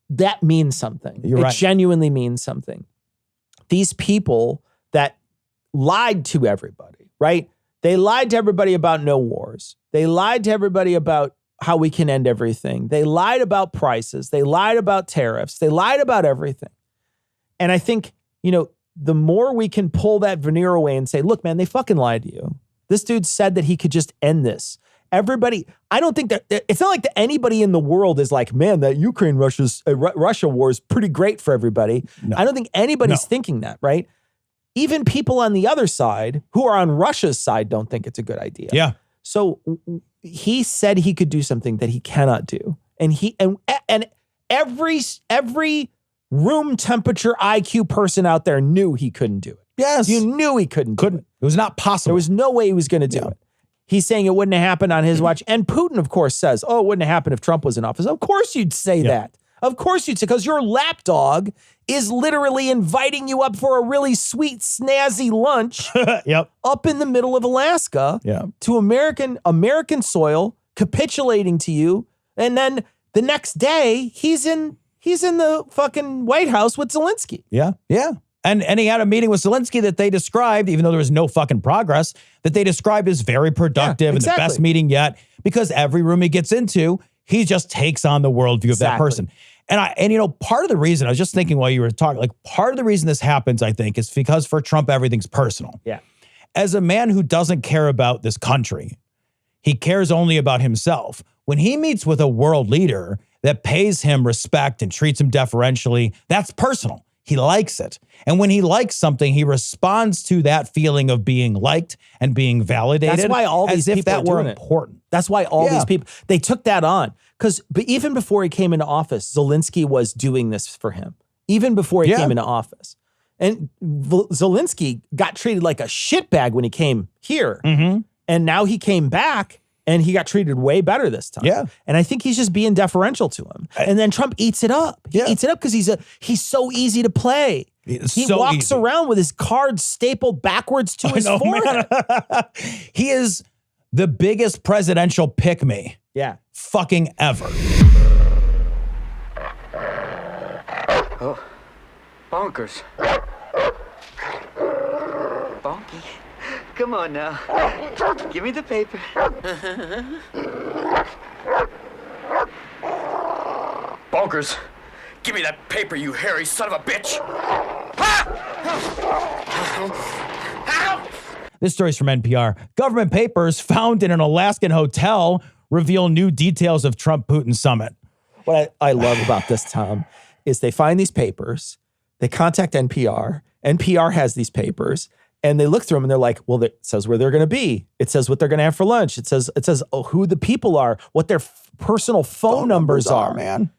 S2: That means something.
S1: You're
S2: it
S1: right.
S2: genuinely means something. These people that lied to everybody, right? They lied to everybody about no wars. They lied to everybody about how we can end everything. They lied about prices. They lied about tariffs. They lied about everything. And I think, the more we can pull that veneer away and say, look, man, they fucking lied to you. This dude said that he could just end this. Everybody, I don't think that, it's not like that anybody in the world is like, man, that Russia war is pretty great for everybody. No. I don't think anybody's thinking that, right? Even people on the other side who are on Russia's side don't think it's a good idea.
S1: Yeah.
S2: So he said he could do something that he cannot do. And every room temperature IQ person out there knew he couldn't do it.
S1: Yes.
S2: You knew he couldn't do it.
S1: It was not possible.
S2: There was no way he was going to do it. He's saying it wouldn't have happened on his watch. And Putin, of course, says, oh, it wouldn't have happened if Trump was in office. Of course you'd say that. Of course you'd say, because your lapdog is literally inviting you up for a really sweet, snazzy lunch up in the middle of Alaska to American soil, capitulating to you. And then the next day, he's in the fucking White House with Zelensky.
S1: Yeah. And he had a meeting with Zelensky that they described, even though there was no fucking progress, that they described as very productive and the best meeting yet, because every room he gets into, he just takes on the worldview of that person. And part of the reason, I was just thinking while you were talking, like part of the reason this happens, I think, is because for Trump, everything's personal.
S2: Yeah.
S1: As a man who doesn't care about this country, he cares only about himself. When he meets with a world leader that pays him respect and treats him deferentially, that's personal. He likes it. And when he likes something, he responds to that feeling of being liked and being validated.
S2: That's why all these people
S1: that were important.
S2: That's why all these people, they took that on. But even before he came into office, Zelensky was doing this for him. Even before he came into office. And Zelensky got treated like a shitbag when he came here. Mm-hmm. And now he came back and he got treated way better this time.
S1: Yeah.
S2: And I think he's just being deferential to him. And then Trump eats it up. He eats it up because he's so easy to play. He walks around with his cards stapled backwards to his forehead.
S1: He is the biggest presidential pick-me fucking ever.
S9: Oh, bonkers. Bonky. Come on now. Give me the paper.
S5: Bonkers. Give me that paper, you hairy son of a bitch.
S1: This story's from NPR. Government papers found in an Alaskan hotel reveal new details of Trump-Putin summit.
S2: What I love about this, Tom, is they find these papers, they contact NPR, NPR has these papers, and they look through them and they're like, well, it says where they're going to be. It says what they're going to have for lunch. It says who the people are, what their personal phone numbers are,
S1: man.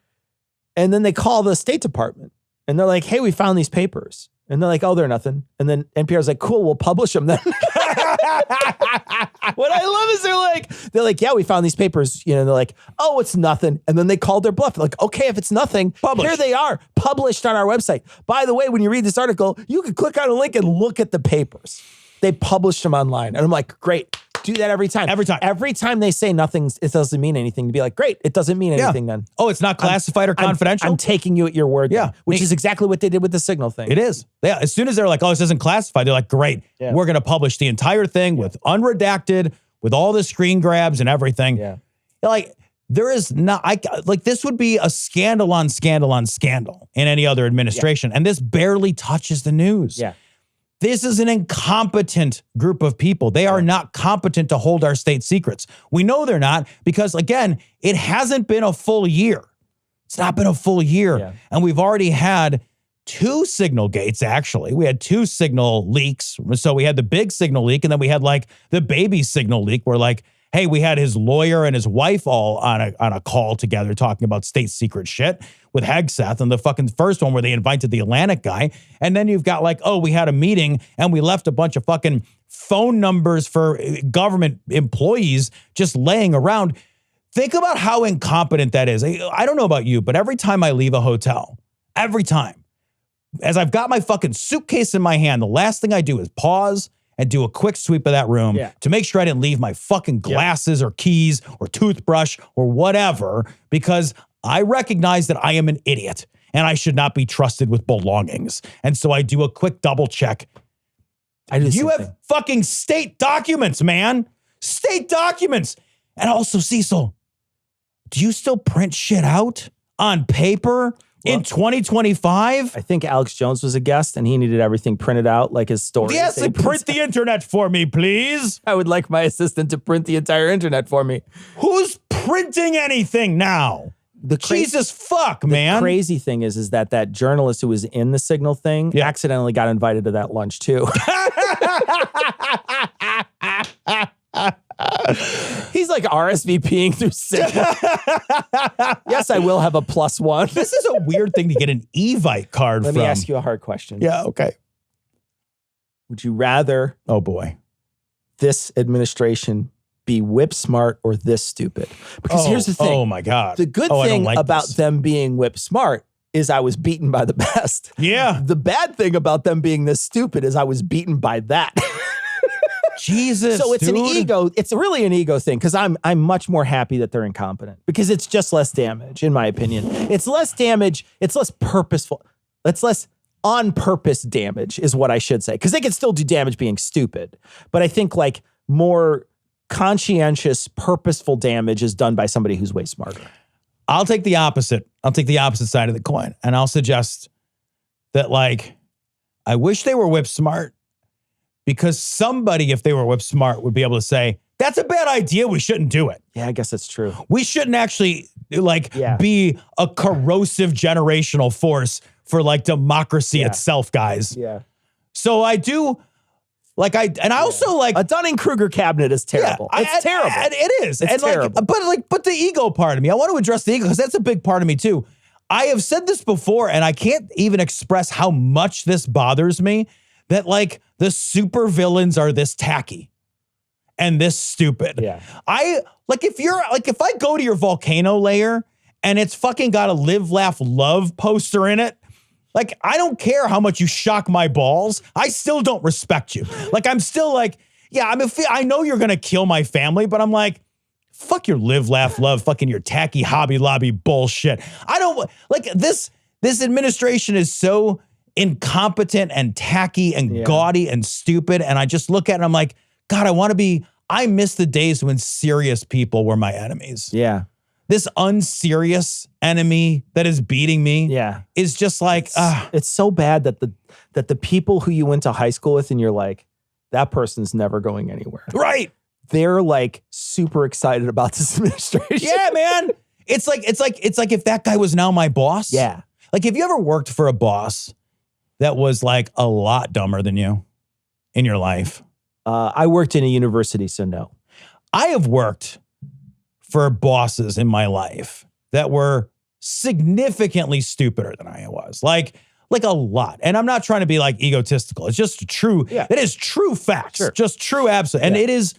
S2: And then they call the State Department and they're like, hey, we found these papers. And they're like, oh, they're nothing. And then NPR's like, cool, we'll publish them then. What I love is they're like, yeah, we found these papers. They're like, oh, it's nothing. And then they called their bluff. They're like, okay, if it's nothing, here they are, published on our website. By the way, when you read this article, you can click on a link and look at the papers. They published them online. And I'm like, great. Do that every time. Every time they say it doesn't mean anything, to be like, great, it doesn't mean anything then.
S1: Oh, it's not classified or confidential?
S2: I'm taking you at your word.
S1: Yeah.
S2: Then, which is exactly what they did with the Signal thing.
S1: It is. Yeah. As soon as they're like, oh, this isn't classified, they're like, great. Yeah. We're going to publish the entire thing with unredacted, with all the screen grabs and everything.
S2: Yeah.
S1: Like, there is not, this would be a scandal on scandal on scandal in any other administration. Yeah. And this barely touches the news.
S2: Yeah.
S1: This is an incompetent group of people. They are not competent to hold our state secrets. We know they're not because, again, it hasn't been a full year. It's not been a full year. Yeah. And we've already had 2 signal gates, actually. We had 2 signal leaks. So we had the big signal leak, and then we had the baby signal leak where hey, we had his lawyer and his wife all on a call together talking about state secret shit with Hegseth, and the fucking first one where they invited the Atlantic guy. And then you've got we had a meeting and we left a bunch of fucking phone numbers for government employees just laying around. Think about how incompetent that is. I don't know about you, but every time I leave a hotel, every time, I've got my fucking suitcase in my hand, the last thing I do is pause and do a quick sweep of that room to make sure I didn't leave my fucking glasses or keys or toothbrush or whatever, because I recognize that I am an idiot and I should not be trusted with belongings. And so I do a quick double check. You have fucking state documents, man. State documents. And also, Cecil, do you still print shit out on paper in 2025?
S2: I think Alex Jones was a guest and he needed everything printed out like his story.
S1: Yes, print the internet for me, please.
S2: I would like my assistant to print the entire internet for me.
S1: Who's printing anything now? Jesus fuck, man.
S2: The crazy thing is that journalist who was in the Signal thing accidentally got invited to that lunch too. He's like RSVPing through Signal. Yes, I will have a +1.
S1: This is a weird thing to get an Evite card
S2: Let
S1: from.
S2: me ask you a hard question.
S1: Yeah, okay.
S2: Would you rather this administration be whip smart or this stupid? Because here's the thing.
S1: Oh my God.
S2: The good thing about them being whip smart is I was beaten by the best.
S1: Yeah.
S2: The bad thing about them being this stupid is I was beaten by that.
S1: Jesus.
S2: So it's
S1: dude.
S2: an ego. It's really an ego thing because I'm much more happy that they're incompetent because it's just less damage, in my opinion. It's less damage. It's less purposeful. It's less on purpose damage is what I should say, because they can still do damage being stupid. But I think like more conscientious, purposeful damage is done by somebody who's way smarter.
S1: I'll take the opposite. I'll take the opposite side of the coin. And I'll suggest that, like, I wish they were whip smart, because somebody, if they were whip smart, would be able to say, that's a bad idea. We shouldn't do it.
S2: Yeah, I guess that's true.
S1: We shouldn't actually be a corrosive generational force for like democracy itself, guys.
S2: Yeah.
S1: So I do. Like I also like
S2: a Dunning-Kruger cabinet is terrible. It's terrible.
S1: It is.
S2: It's terrible.
S1: But the ego part of me, I want to address the ego because that's a big part of me too. I have said this before, and I can't even express how much this bothers me, that like the super villains are this tacky and this stupid.
S2: Yeah.
S1: If I go to your volcano layer and it's fucking got a live, laugh, love poster in it, like, I don't care how much you shock my balls. I still don't respect you. Like, I'm still like, yeah, I know you're going to kill my family, but I'm like, fuck your live, laugh, love, fucking your tacky Hobby Lobby bullshit. I don't, like, this administration is so incompetent and tacky and gaudy and stupid. And I just look at it and I'm like, God, I miss the days when serious people were my enemies.
S2: Yeah.
S1: This unserious enemy that is beating me is just like,
S2: it's so bad that the people who you went to high school with and you're like, that person's never going anywhere.
S1: Right.
S2: They're like super excited about this administration.
S1: Yeah, man. It's like if that guy was now my boss.
S2: Yeah.
S1: Like, have you ever worked for a boss that was like a lot dumber than you in your life?
S2: I worked in a university, so no.
S1: I have worked for bosses in my life that were significantly stupider than I was. Like a lot. And I'm not trying to be like egotistical. It's just true.
S2: Yeah.
S1: It is true facts.
S2: Sure.
S1: Just true absolute. And it is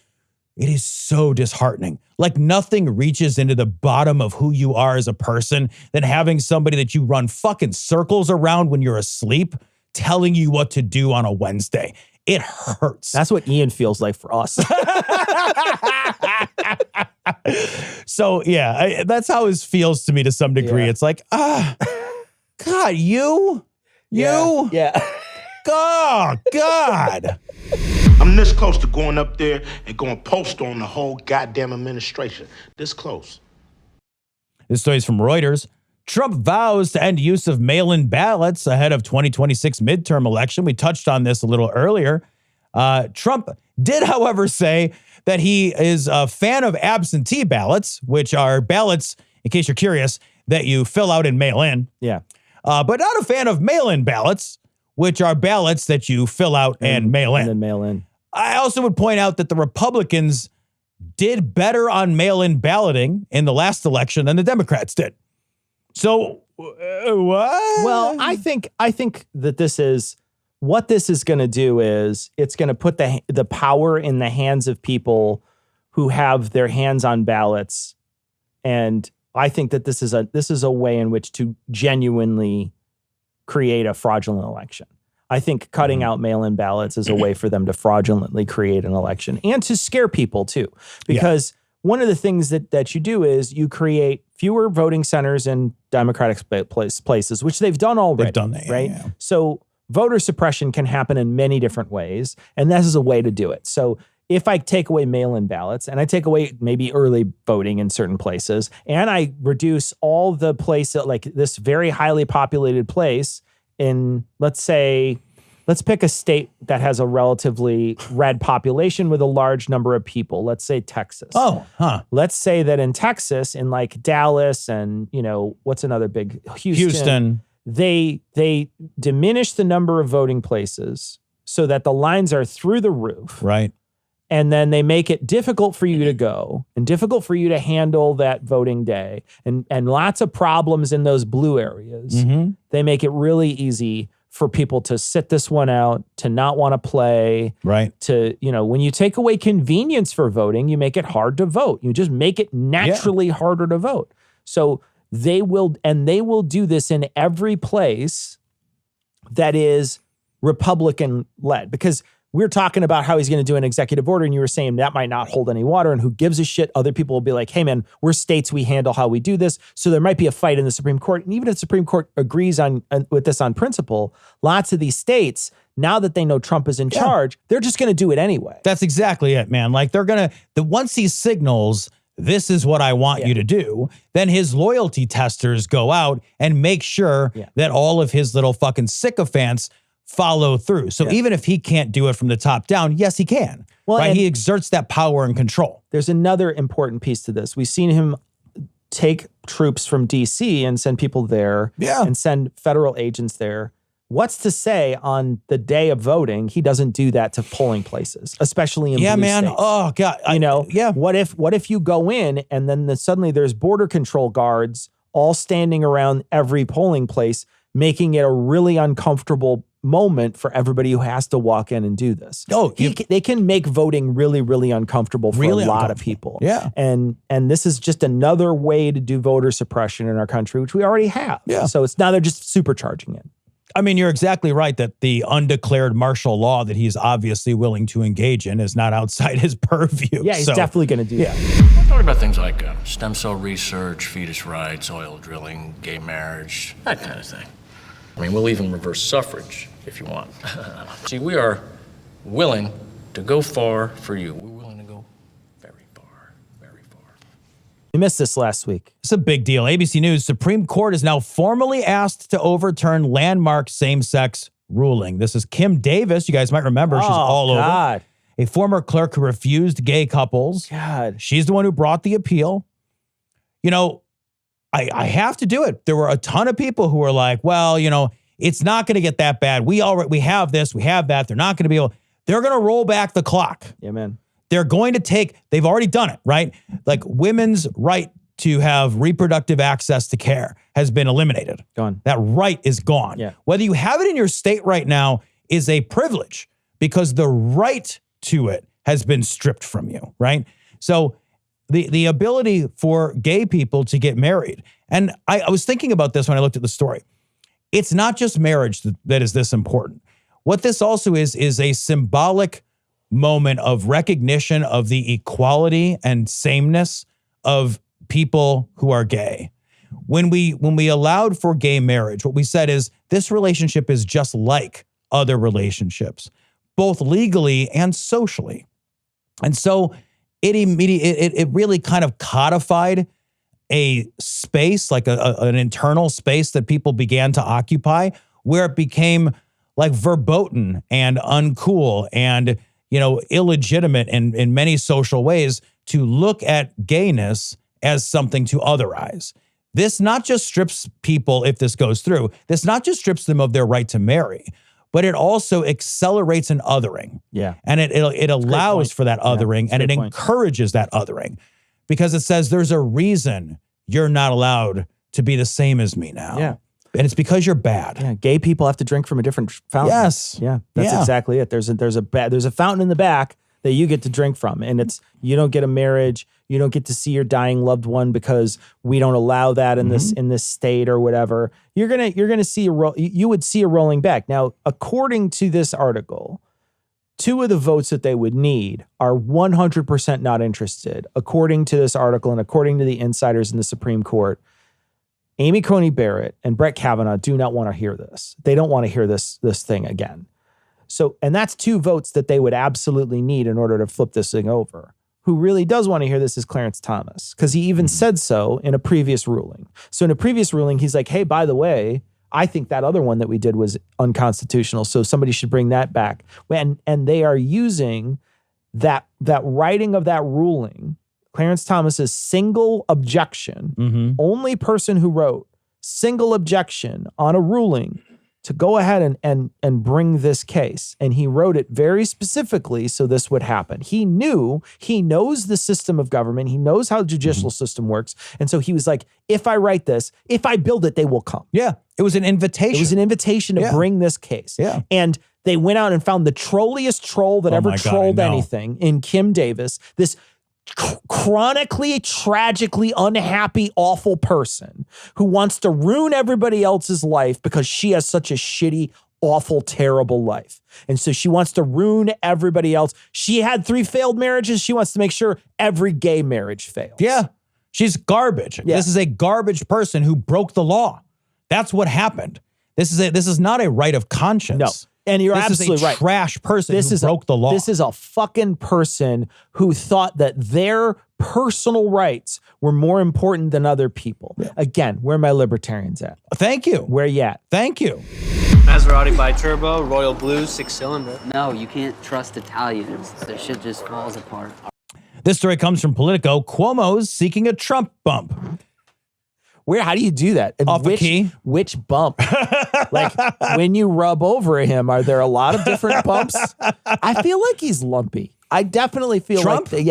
S1: so disheartening. Like, nothing reaches into the bottom of who you are as a person than having somebody that you run fucking circles around when you're asleep telling you what to do on a Wednesday. It hurts.
S2: That's what Ian feels like for us.
S1: So, yeah, that's how it feels to me to some degree.
S2: Yeah.
S1: It's like, God, you.
S2: Yeah.
S1: Oh, God.
S10: I'm this close to going up there and going post on the whole goddamn administration. This close.
S1: This story is from Reuters. Trump vows to end use of mail-in ballots ahead of 2026 midterm election. We touched on this a little earlier. Trump did, however, say that he is a fan of absentee ballots, which are ballots, in case you're curious, that you fill out and mail in.
S2: Yeah.
S1: But not a fan of mail-in ballots, which are ballots that you fill out and mail in.
S2: And then mail in.
S1: I also would point out that the Republicans did better on mail-in balloting in the last election than the Democrats did. So, what?
S2: Well, I think that what this is going to do is it's going to put the power in the hands of people who have their hands on ballots. And I think that this is a way in which to genuinely create a fraudulent election. I think cutting out mail-in ballots is a way for them to fraudulently create an election and to scare people too. Because one of the things that you do is you create fewer voting centers in Democratic places, which they've done already.
S1: They've done that,
S2: right?
S1: yeah.
S2: So voter suppression can happen in many different ways, and this is a way to do it. So if I take away mail-in ballots and I take away maybe early voting in certain places, and I reduce all the places, like this very highly populated place in, let's pick a state that has a relatively red population with a large number of people. Let's say Texas.
S1: Oh, huh.
S2: Let's say that in Texas, in like Dallas and, what's another big, Houston. They diminish the number of voting places so that the lines are through the roof.
S1: Right.
S2: And then they make it difficult for you to go and difficult for you to handle that voting day and lots of problems in those blue areas.
S1: Mm-hmm.
S2: They make it really easy for people to sit this one out, to not want to play.
S1: Right.
S2: To, when you take away convenience for voting, you make it hard to vote. You just make it naturally harder to vote. So they will do this in every place that is Republican led, because we're talking about how he's going to do an executive order, and you were saying that might not hold any water, and who gives a shit? Other people will be like, hey man, we're states, we handle how we do this. So there might be a fight in the Supreme Court. And even if the Supreme Court agrees with this on principle, lots of these states, now that they know Trump is in charge, they're just going to do it anyway.
S1: That's exactly it, man. Like once he signals, this is what I want you to do, then his loyalty testers go out and make sure that all of his little fucking sycophants follow through. So even if he can't do it from the top down, yes, he can. Well, right? He exerts that power and control.
S2: There's another important piece to this. We've seen him take troops from DC and send people there and send federal agents there. What's to say on the day of voting, he doesn't do that to polling places, especially in blue states?
S1: Oh God.
S2: What if you go in and then suddenly there's border control guards all standing around every polling place, making it a really uncomfortable moment for everybody who has to walk in and do this. They can make voting really, really uncomfortable for a lot of people.
S1: Yeah.
S2: And this is just another way to do voter suppression in our country, which we already have.
S1: Yeah.
S2: So it's now they're just supercharging it.
S1: I mean, you're exactly right that the undeclared martial law that he's obviously willing to engage in is not outside his purview.
S2: Yeah, he's definitely going to do that.
S11: We're talking about things like stem cell research, fetus rights, oil drilling, gay marriage, that kind of thing. I mean, we'll even reverse suffrage if you want. See, we are willing to go far for you. We're willing to go very far, very far.
S2: We missed this last week.
S1: It's a big deal. ABC News, Supreme Court is now formally asked to overturn landmark same-sex ruling. This is Kim Davis. You guys might remember. She's all over. A former clerk who refused gay couples.
S2: God.
S1: She's the one who brought the appeal. I have to do it. There were a ton of people who were like, well, it's not going to get that bad. We have this, we have that. They're not going to be able, they're going to roll back the clock.
S2: Yeah, man.
S1: They're going to they've already done it, right? Like women's right to have reproductive access to care has been eliminated.
S2: Gone.
S1: That right is gone.
S2: Yeah.
S1: Whether you have it in your state right now is a privilege because the right to it has been stripped from you, right? So the ability for gay people to get married. And I was thinking about this when I looked at the story. It's not just marriage that is this important. What this also is a symbolic moment of recognition of the equality and sameness of people who are gay. When we allowed for gay marriage, what we said is this relationship is just like other relationships, both legally and socially. And so it really kind of codified a space, like an internal space that people began to occupy, where it became like verboten and uncool and, illegitimate in many social ways to look at gayness as something to otherize. This not just strips people, if this goes through, this not just strips them of their right to marry, but it also accelerates an othering.
S2: Yeah.
S1: And it allows for that othering and it encourages that othering because it says there's a reason you're not allowed to be the same as me now.
S2: Yeah.
S1: And it's because you're bad.
S2: Yeah. Gay people have to drink from a different fountain.
S1: Yes.
S2: Yeah. That's exactly it. There's a fountain in the back that you get to drink from. And it's, you don't get a marriage. You don't get to see your dying loved one because we don't allow that in this state or whatever. You're gonna see you would see a rolling back. Now, according to this article, 2 of the votes that they would need are 100% not interested. According to this article and according to the insiders in the Supreme Court, Amy Coney Barrett and Brett Kavanaugh do not want to hear this. They don't want to hear this thing again. So, and that's 2 votes that they would absolutely need in order to flip this thing over. Who really does want to hear this is Clarence Thomas, because he even said so in a previous ruling. So in a previous ruling, he's like, hey, by the way, I think that other one that we did was unconstitutional, so somebody should bring that back. And they are using that writing of that ruling, Clarence Thomas's single objection, only person who wrote single objection on a ruling to go ahead and bring this case. And he wrote it very specifically so this would happen. He knows the system of government. He knows how the judicial system works. And so he was like, if I write this, if I build it, they will come.
S1: Yeah. It was an invitation.
S2: It was an invitation to bring this case.
S1: Yeah.
S2: And they went out and found the trolliest troll that ever trolled anything in Kim Davis, this chronically, tragically unhappy, awful person who wants to ruin everybody else's life because she has such a shitty, awful, terrible life. And so she wants to ruin everybody else. She had 3 failed marriages. She wants to make sure every gay marriage fails.
S1: Yeah. She's garbage. Yeah. This is a garbage person who broke the law. That's what happened. This is not a right of conscience.
S2: No. And you're
S1: this
S2: absolutely
S1: is a
S2: right.
S1: Trash person who broke the law.
S2: This is a fucking person who thought that their personal rights were more important than other people. Yeah. Again, where are my libertarians at?
S1: Thank you.
S2: Where you at?
S1: Thank you.
S12: Maserati bi-turbo, Royal Blue, 6-cylinder.
S13: No, you can't trust Italians. Their shit just falls apart.
S1: This story comes from Politico. Cuomo's seeking a Trump bump.
S2: How do you do that? And
S1: Off the key?
S2: Which bump? Like, when you rub over him, are there a lot of different bumps? I feel like he's lumpy. I definitely feel
S1: Trump?
S2: he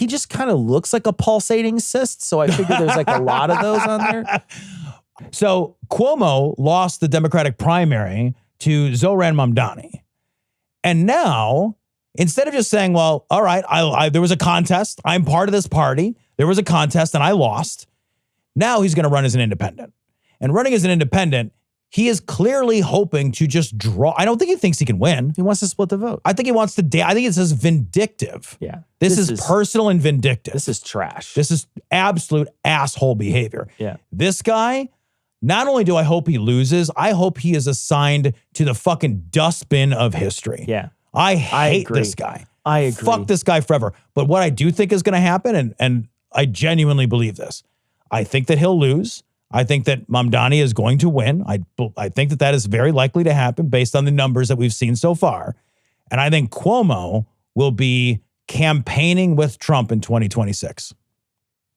S2: just kind of looks like a pulsating cyst. So I figure there's like a lot of those on there.
S1: So Cuomo lost the Democratic primary to Zohran Mamdani. And now, instead of just saying, well, all right, there was a contest. I'm part of this party. There was a contest and I lost. Now he's going to run as an independent. And running as an independent, he is clearly hoping to just draw. I don't think he thinks he can win.
S2: He wants to split the vote.
S1: I think he wants to. I think it says vindictive.
S2: Yeah.
S1: This is personal and vindictive.
S2: This is trash.
S1: This is absolute asshole behavior.
S2: Yeah.
S1: This guy, not only do I hope he loses, I hope he is assigned to the fucking dustbin of history.
S2: Yeah.
S1: I hate this guy.
S2: I agree.
S1: Fuck this guy forever. But what I do think is going to happen, and I genuinely believe this, I think that he'll lose. I think that Mamdani is going to win. I think that is very likely to happen based on the numbers that we've seen so far. And I think Cuomo will be campaigning with Trump in 2026.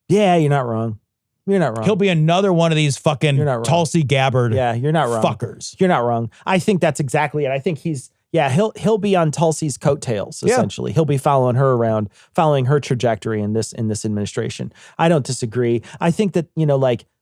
S2: Yeah, you're not wrong. You're not wrong.
S1: He'll be another one of these fucking Tulsi Gabbard
S2: you're not wrong.
S1: fuckers.
S2: You're not wrong. I think that's exactly it. I think he'll be on Tulsi's coattails, essentially. Yeah. He'll be following her around, following her trajectory in this administration. I don't disagree. I think that,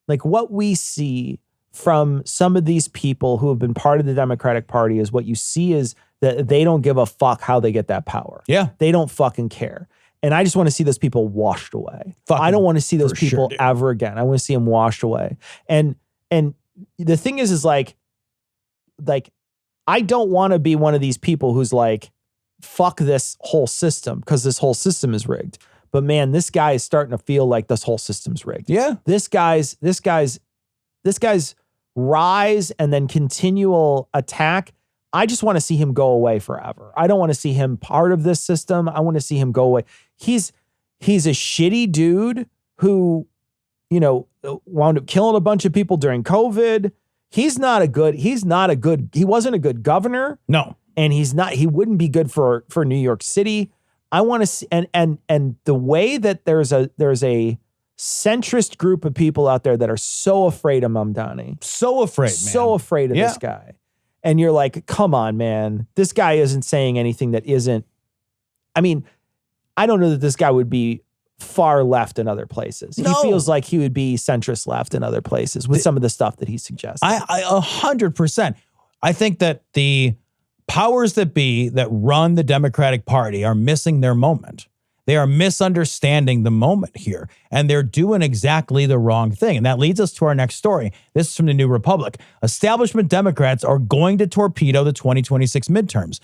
S2: like what we see from some of these people who have been part of the Democratic Party is what you see is that they don't give a fuck how they get that power.
S1: Yeah.
S2: They don't fucking care. And I just want to see those people washed away. I don't want to see those people ever again. I want to see them washed away. And the thing is like I don't want to be one of these people who's like, fuck this whole system because this whole system is rigged. But man, this guy is starting to feel like this whole system's rigged.
S1: Yeah.
S2: This guy's rise and then continual attack. I just want to see him go away forever. I don't want to see him part of this system. I want to see him go away. He's a shitty dude who, wound up killing a bunch of people during COVID. He wasn't a good governor.
S1: No.
S2: And he wouldn't be good for New York City. I want to see, and the way that there's a centrist group of people out there that are so afraid of Mamdani.
S1: So afraid, man.
S2: So afraid of this guy. And you're like, come on, man. This guy isn't saying anything that isn't, I mean, I don't know that this guy would be far left in other places. No. He feels like he would be centrist left in other places with some of the stuff that he suggests.
S1: I 100%. I think that the powers that be that run the Democratic Party are missing their moment. They are misunderstanding the moment here, and they're doing exactly the wrong thing. And that leads us to our next story. This is from the New Republic. Establishment Democrats are going to torpedo the 2026 midterms.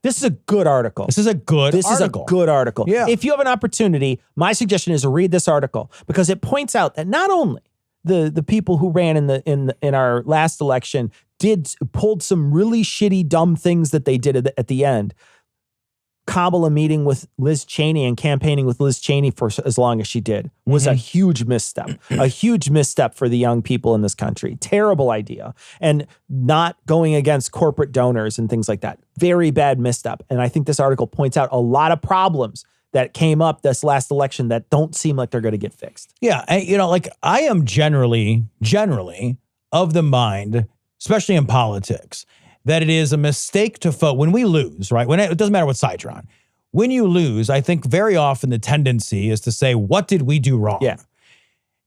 S2: This is a good article.
S1: This is a good article.
S2: Yeah. If you have an opportunity, my suggestion is to read this article because it points out that not only the people who ran in our last election pulled some really shitty, dumb things that they did at the end. Cobble a meeting with Liz Cheney and campaigning with Liz Cheney for as long as she did was a huge misstep, a huge misstep for the young people in this country. Terrible idea. And not going against corporate donors and things like that. Very bad misstep. And I think this article points out a lot of problems that came up this last election that don't seem like they're going to get fixed.
S1: Yeah. And, I am generally of the mind, especially in politics, that it is a mistake to vote when we lose, right? It doesn't matter what side you're on. When you lose, I think very often the tendency is to say, what did we do wrong?
S2: Yeah.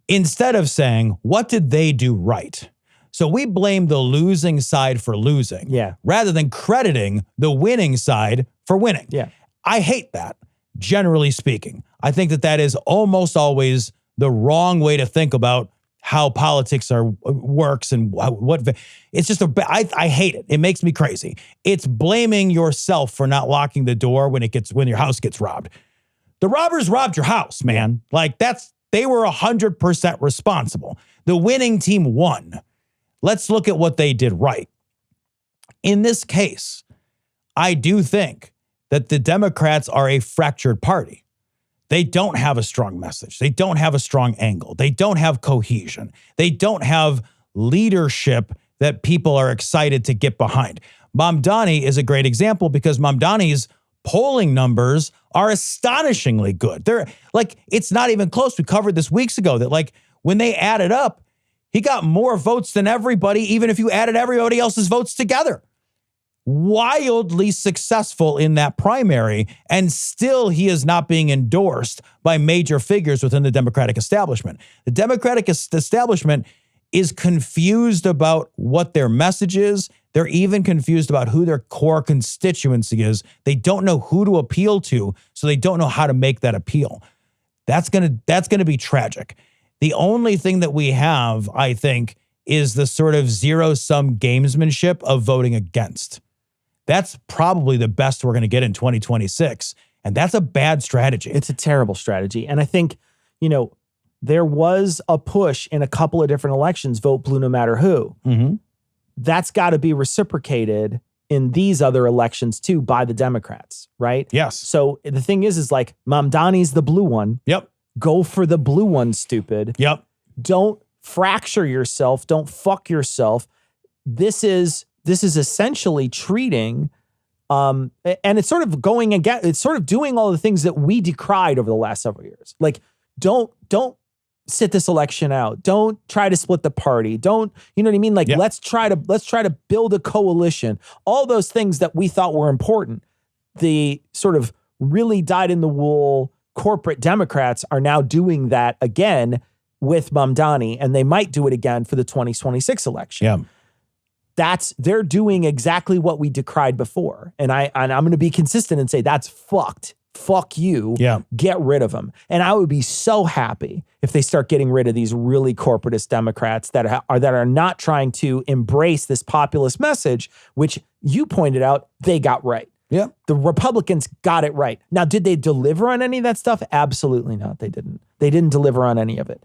S1: Instead of saying, what did they do right? So we blame the losing side for losing, rather than crediting the winning side for winning.
S2: Yeah.
S1: I hate that, generally speaking. I think that is almost always the wrong way to think about how politics works and what it's just I hate it. It makes me crazy. It's blaming yourself for not locking the door when your house gets robbed. The robbers robbed your house, man. They were 100% responsible. The winning team won. Let's look at what they did right. In this case, I do think that the Democrats are a fractured party. They don't have a strong message. They don't have a strong angle. They don't have cohesion. They don't have leadership that people are excited to get behind. Mamdani is a great example because Mamdani's polling numbers are astonishingly good. It's not even close. We covered this weeks ago that when they added up, he got more votes than everybody, even if you added everybody else's votes together. Wildly successful in that primary, and still he is not being endorsed by major figures within the Democratic establishment. The Democratic establishment is confused about what their message is. They're even confused about who their core constituency is. They don't know who to appeal to, so they don't know how to make that appeal. That's gonna be tragic. The only thing that we have, I think, is the sort of zero-sum gamesmanship of voting against. That's probably the best we're going to get in 2026. And that's a bad strategy.
S2: It's a terrible strategy. And I think, there was a push in a couple of different elections, vote blue no matter who.
S1: Mm-hmm.
S2: That's got to be reciprocated in these other elections too by the Democrats, right?
S1: Yes.
S2: So the thing is Mamdani's the blue one.
S1: Yep.
S2: Go for the blue one, stupid.
S1: Yep.
S2: Don't fracture yourself. Don't fuck yourself. This is essentially treating, and it's sort of going again. It's sort of doing all the things that we decried over the last several years. Don't sit this election out. Don't try to split the party. Don't, you know what I mean? Let's try to build a coalition. All those things that we thought were important. The sort of really dyed-in-the-wool corporate Democrats are now doing that again with Mamdani, and they might do it again for the 2026 election.
S1: Yeah.
S2: They're doing exactly what we decried before. And I'm going to be consistent and say that's fucked. Fuck you.
S1: Yeah.
S2: Get rid of them. And I would be so happy if they start getting rid of these really corporatist Democrats that are not trying to embrace this populist message, which you pointed out they got right.
S1: Yeah.
S2: The Republicans got it right. Now, did they deliver on any of that stuff? Absolutely not. They didn't. They didn't deliver on any of it.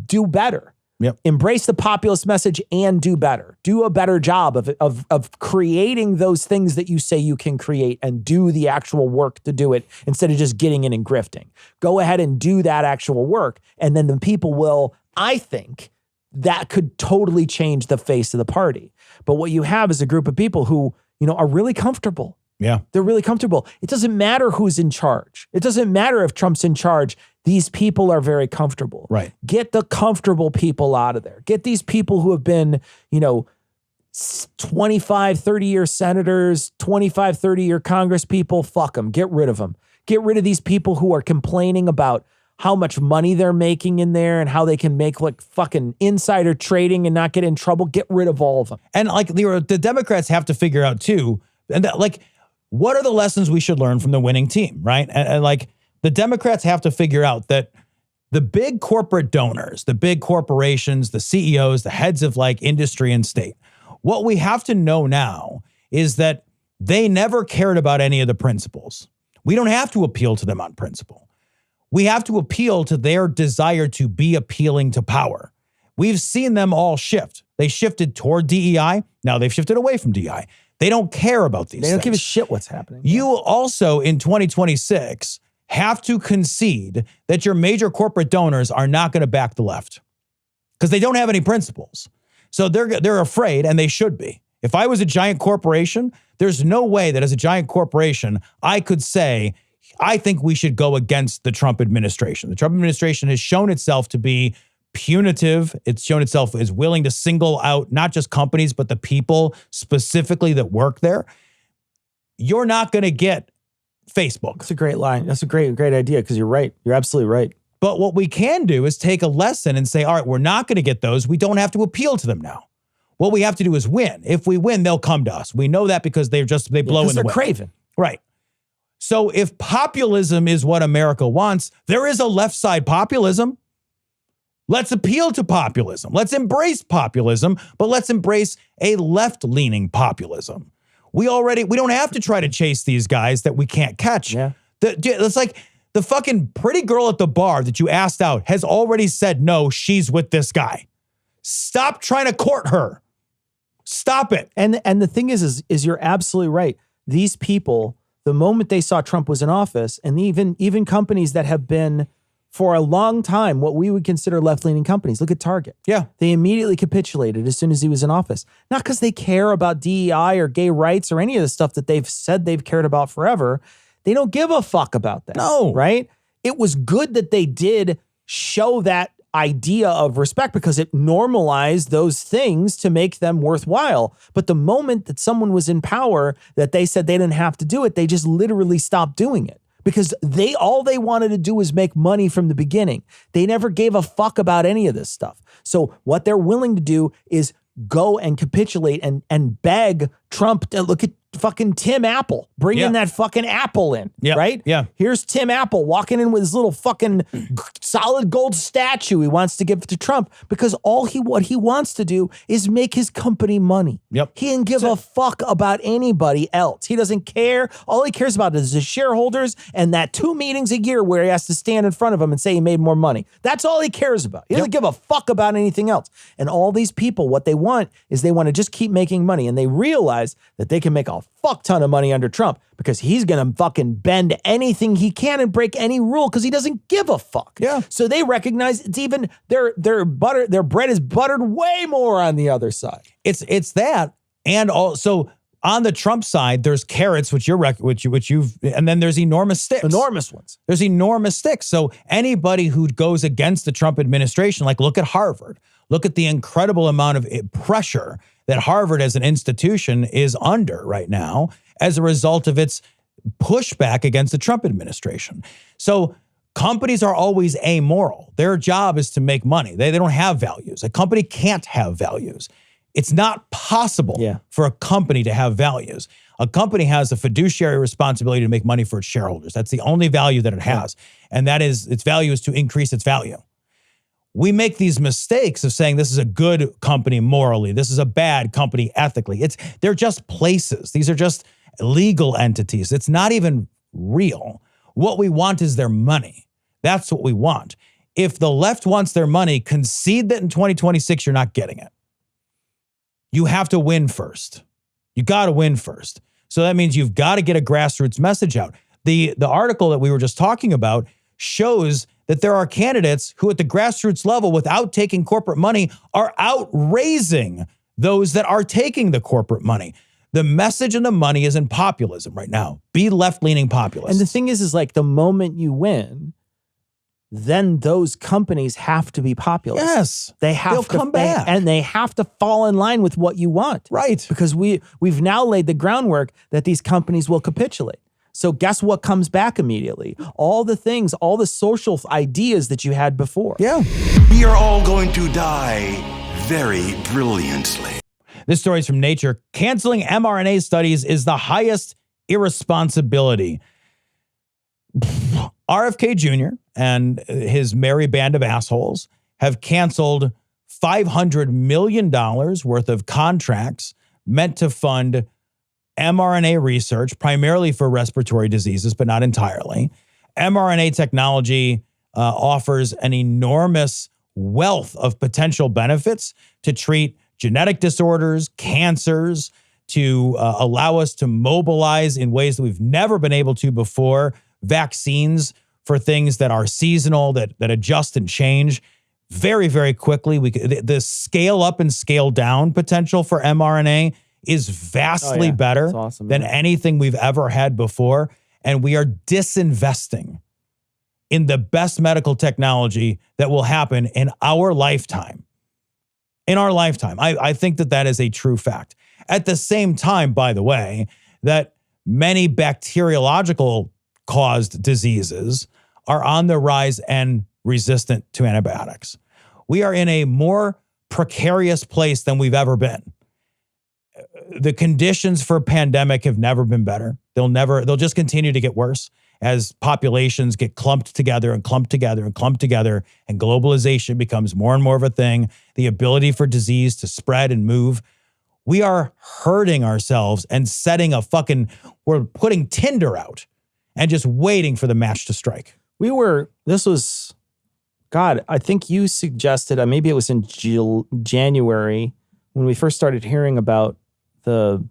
S2: Do better.
S1: Yep.
S2: Embrace the populist message and do better. Do a better job of creating those things that you say you can create and do the actual work to do it instead of just getting in and grifting. Go ahead and do that actual work. And then the people will, I think, that could totally change the face of the party. But what you have is a group of people who, are really comfortable.
S1: Yeah.
S2: They're really comfortable. It doesn't matter who's in charge. It doesn't matter if Trump's in charge. These people are very comfortable.
S1: Right.
S2: Get the comfortable people out of there. Get these people who have been, 25, 30-year senators, 25, 30-year Congress people. Fuck them. Get rid of them. Get rid of these people who are complaining about how much money they're making in there and how they can make fucking insider trading and not get in trouble. Get rid of all of them.
S1: And the Democrats have to figure out too, And that, like, what are the lessons we should learn from the winning team, right? And like, the Democrats have to figure out that the big corporate donors, the big corporations, the CEOs, the heads of like industry and state, what we have to know now is that they never cared about any of the principles. We don't have to appeal to them on principle. We have to appeal to their desire to be appealing to power. We've seen them all shift. They shifted toward DEI. Now they've shifted away from DEI. They don't care about these things.
S2: They don't give a shit what's happening.
S1: You also, in 2026, have to concede that your major corporate donors are not going to back the left because they don't have any principles. So they're afraid, and they should be. If I was a giant corporation, there's no way that as a giant corporation, I could say, I think we should go against the Trump administration. The Trump administration has shown itself to be punitive. It's shown itself as willing to single out not just companies, but the people specifically that work there. You're not going to get Facebook.
S2: That's a great line. That's a great idea because you're right. You're absolutely right.
S1: But what we can do is take a lesson and say, all right, we're not going to get those. We don't have to appeal to them now. What we have to do is win. If we win, they'll come to us. We know that because they blow in the wind.
S2: They're craven.
S1: Right. So if populism is what America wants, there is a left side populism. Let's appeal to populism. Let's embrace populism, but let's embrace a left-leaning populism. We don't have to try to chase these guys that we can't catch.
S2: Yeah.
S1: It's like the fucking pretty girl at the bar that you asked out has already said, no, she's with this guy. Stop trying to court her. Stop it.
S2: And the thing is you're absolutely right. These people, the moment they saw Trump was in office, and even companies that have been for a long time what we would consider left-leaning companies. Look at Target.
S1: Yeah.
S2: They immediately capitulated as soon as he was in office. Not because they care about DEI or gay rights or any of the stuff that they've said they've cared about forever. They don't give a fuck about that.
S1: No.
S2: Right? It was good that they did show that idea of respect because it normalized those things to make them worthwhile. But the moment that someone was in power that they said they didn't have to do it, they just literally stopped doing it. Because all they wanted to do was make money from the beginning. They never gave a fuck about any of this stuff. So what they're willing to do is go and capitulate and beg Trump to look at fucking Tim Apple. Bring in that fucking Apple in, right?
S1: Yeah.
S2: Here's Tim Apple walking in with his little fucking solid gold statue he wants to give to Trump because what he wants to do is make his company money.
S1: Yep.
S2: He didn't give a fuck about anybody else. He doesn't care. All he cares about is his shareholders and that 2 meetings a year where he has to stand in front of them and say he made more money. That's all he cares about. He doesn't give a fuck about anything else. And all these people, what they want is they want to just keep making money. And they realize that they can make a fuck ton of money under Trump because he's going to fucking bend anything he can and break any rule because he doesn't give a fuck.
S1: Yeah.
S2: So they recognize it's even their bread is buttered way more on the other side.
S1: It's that. And also on the Trump side, there's carrots, which you've, and then there's enormous sticks.
S2: Enormous ones.
S1: There's enormous sticks. So anybody who goes against the Trump administration, like look at Harvard, look at the incredible amount of pressure that Harvard as an institution is under right now as a result of its pushback against the Trump administration. So companies are always amoral. Their job is to make money. They don't have values. A company can't have values. It's not possible for a company to have values. A company has a fiduciary responsibility to make money for its shareholders. That's the only value that it has. And that is, its value is to increase its value. We make these mistakes of saying this is a good company morally, this is a bad company ethically. They're just places. These are just legal entities. It's not even real. What we want is their money. That's what we want. If the left wants their money, concede that in 2026 you're not getting it. You have to win first. You got to win first. So that means you've got to get a grassroots message out. The article that we were just talking about shows that there are candidates who at the grassroots level, without taking corporate money, are outraising those that are taking the corporate money. The message and the money is in populism right now. Be left-leaning populists.
S2: And the thing is like the moment you win, then those companies have to be populist.
S1: Yes.
S2: They'll come back. And they have to fall in line with what you want.
S1: Right.
S2: Because we've now laid the groundwork that these companies will capitulate. So guess what comes back immediately? All the things, all the social ideas that you had before.
S1: Yeah.
S14: We are all going to die very brilliantly.
S1: This story is from Nature. Canceling mRNA studies is the highest irresponsibility. RFK Jr. and his merry band of assholes have canceled $500 million worth of contracts meant to fund mRNA research, primarily for respiratory diseases, but not entirely. mRNA technology offers an enormous wealth of potential benefits to treat genetic disorders, cancers, to allow us to mobilize in ways that we've never been able to before, vaccines for things that are seasonal, that adjust and change very, very quickly. The scale up and scale down potential for mRNA is vastly better than anything we've ever had before. And we are disinvesting in the best medical technology that will happen in our lifetime. In our lifetime. I think that is a true fact. At the same time, by the way, that many bacteriological caused diseases are on the rise and resistant to antibiotics. We are in a more precarious place than we've ever been. The conditions for pandemic have never been better. They'll just continue to get worse as populations get clumped together and clumped together and clumped together, and globalization becomes more and more of a thing. The ability for disease to spread and move. We are hurting ourselves and we're putting Tinder out and just waiting for the match to strike.
S2: I think you suggested, maybe it was in January when we first started hearing about the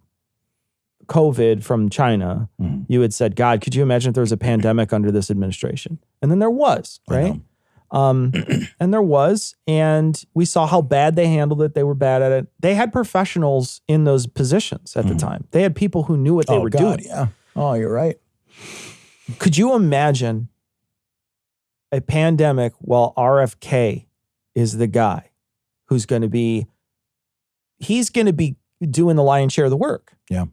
S2: COVID from China. You had said, God, could you imagine if there was a pandemic under this administration? And then there was, right? And there was, and we saw how bad they handled it. They were bad at it. They had professionals in those positions at the time. They had people who knew what they were doing.
S1: Yeah. Oh, you're right.
S2: Could you imagine a pandemic while RFK is the guy who's going to be doing the lion's share of the work?
S1: Yeah.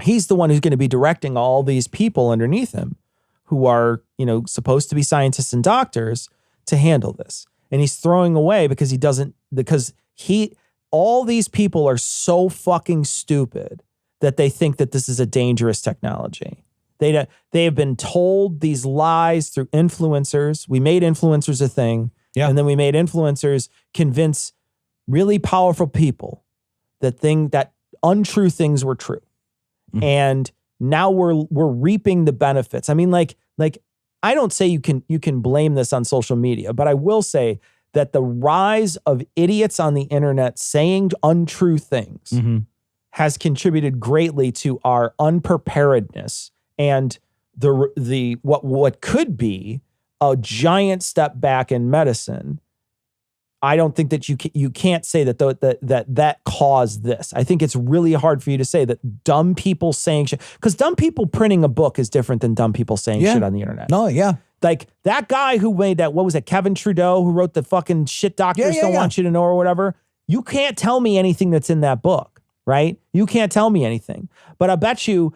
S2: He's the one who's going to be directing all these people underneath him who are, supposed to be scientists and doctors to handle this. And he's throwing away because all these people are so fucking stupid that they think that this is a dangerous technology. They have been told these lies through influencers. We made influencers a thing.
S1: Yeah.
S2: And then we made influencers convince really powerful people that untrue things were true. And now we're reaping the benefits. I mean, like I don't say you can blame this on social media, but I will say that the rise of idiots on the internet saying untrue things has contributed greatly to our unpreparedness and the what could be a giant step back in medicine. I don't think that you can't say that caused this. I think it's really hard for you to say that dumb people saying shit, because dumb people printing a book is different than dumb people saying shit on the internet.
S1: No, yeah.
S2: Like that guy who made that, what was it, Kevin Trudeau, who wrote the fucking shit doctors don't want you to know or whatever. You can't tell me anything that's in that book, right? You can't tell me anything. But I bet you,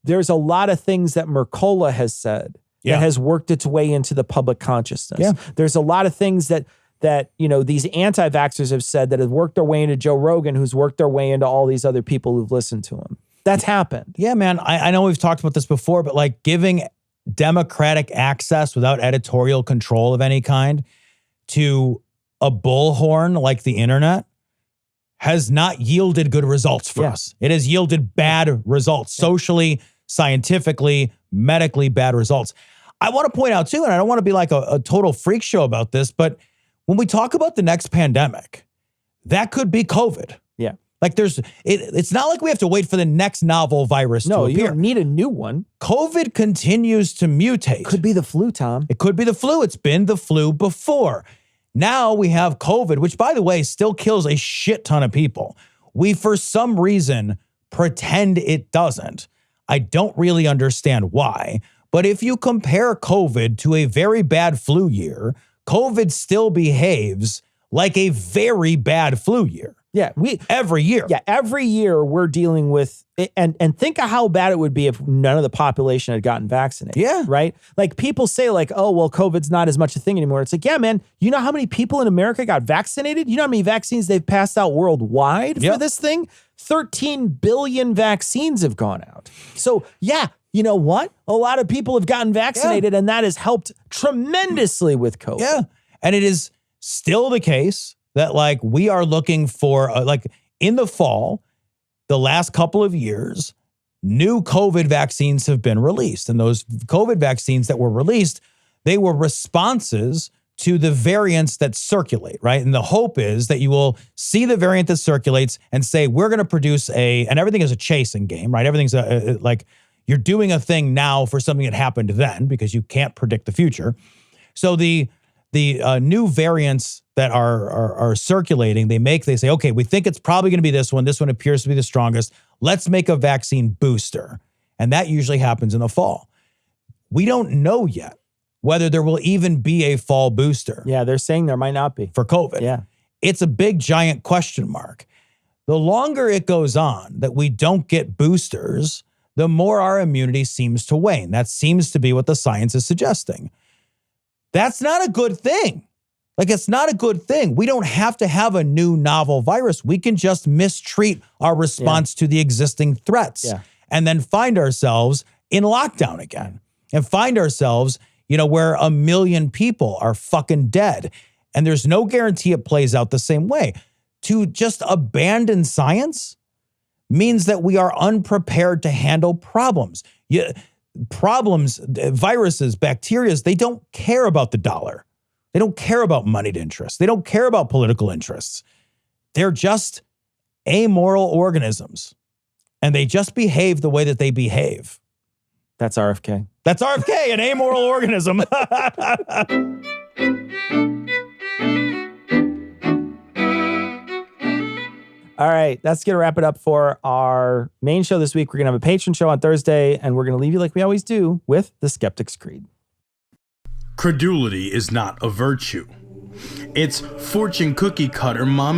S2: there's a lot of things that Mercola has said that has worked its way into the public consciousness.
S1: Yeah.
S2: There's a lot of things that these anti-vaxxers have said that have worked their way into Joe Rogan, who's worked their way into all these other people who've listened to him. That's happened.
S1: Yeah, man. I know we've talked about this before, but giving democratic access without editorial control of any kind to a bullhorn like the internet has not yielded good results for us. It has yielded bad results, socially, scientifically, medically bad results. I want to point out too, and I don't want to be like a total freak show about this, but when we talk about the next pandemic, that could be COVID.
S2: Yeah.
S1: It's not like we have to wait for the next novel virus to appear.
S2: No, you don't need a new one.
S1: COVID continues to mutate.
S2: Could be the flu, Tom.
S1: It could be the flu. It's been the flu before. Now we have COVID, which, by the way, still kills a shit ton of people. We, for some reason, pretend it doesn't. I don't really understand why. But if you compare COVID to a very bad flu year, COVID still behaves like a very bad flu year.
S2: Yeah,
S1: every year.
S2: Yeah, every year we're dealing with, and think of how bad it would be if none of the population had gotten vaccinated.
S1: Yeah.
S2: Right? People say oh, well, COVID's not as much a thing anymore. It's yeah, man, you know how many people in America got vaccinated? You know how many vaccines they've passed out worldwide for this thing? 13 billion vaccines have gone out. So yeah, you know what? A lot of people have gotten vaccinated and that has helped tremendously with COVID.
S1: Yeah. And it is still the case that like we are looking for like in the fall, the last couple of years, new COVID vaccines have been released. And those COVID vaccines that were released, they were responses to the variants that circulate, right? And the hope is that you will see the variant that circulates and say, we're going to produce and everything is a chasing game, right? Everything's like you're doing a thing now for something that happened then because you can't predict the future. So the new variants that are circulating, they say, okay, we think it's probably going to be this one. This one appears to be the strongest. Let's make a vaccine booster. And that usually happens in the fall. We don't know yet whether there will even be a fall booster.
S2: Yeah, they're saying there might not be.
S1: For COVID.
S2: Yeah.
S1: It's a big, giant question mark. The longer it goes on that we don't get boosters, the more our immunity seems to wane. That seems to be what the science is suggesting. That's not a good thing. Like, it's not a good thing. We don't have to have a new novel virus. We can just mistreat our response to the existing threats and then find ourselves in lockdown again and find ourselves, you know, where 1 million people are fucking dead. And there's no guarantee it plays out the same way. To just abandon science means that we are unprepared to handle problems. Problems, viruses, bacteria, they don't care about the dollar. They don't care about moneyed interests. They don't care about political interests. They're just amoral organisms. And they just behave the way that they behave.
S2: That's RFK.
S1: That's RFK, an amoral organism.
S2: All right, that's going to wrap it up for our main show this week. We're going to have a patron show on Thursday, and we're going to leave you like we always do with the Skeptic's Creed.
S14: Credulity is not a virtue. It's fortune cookie cutter mom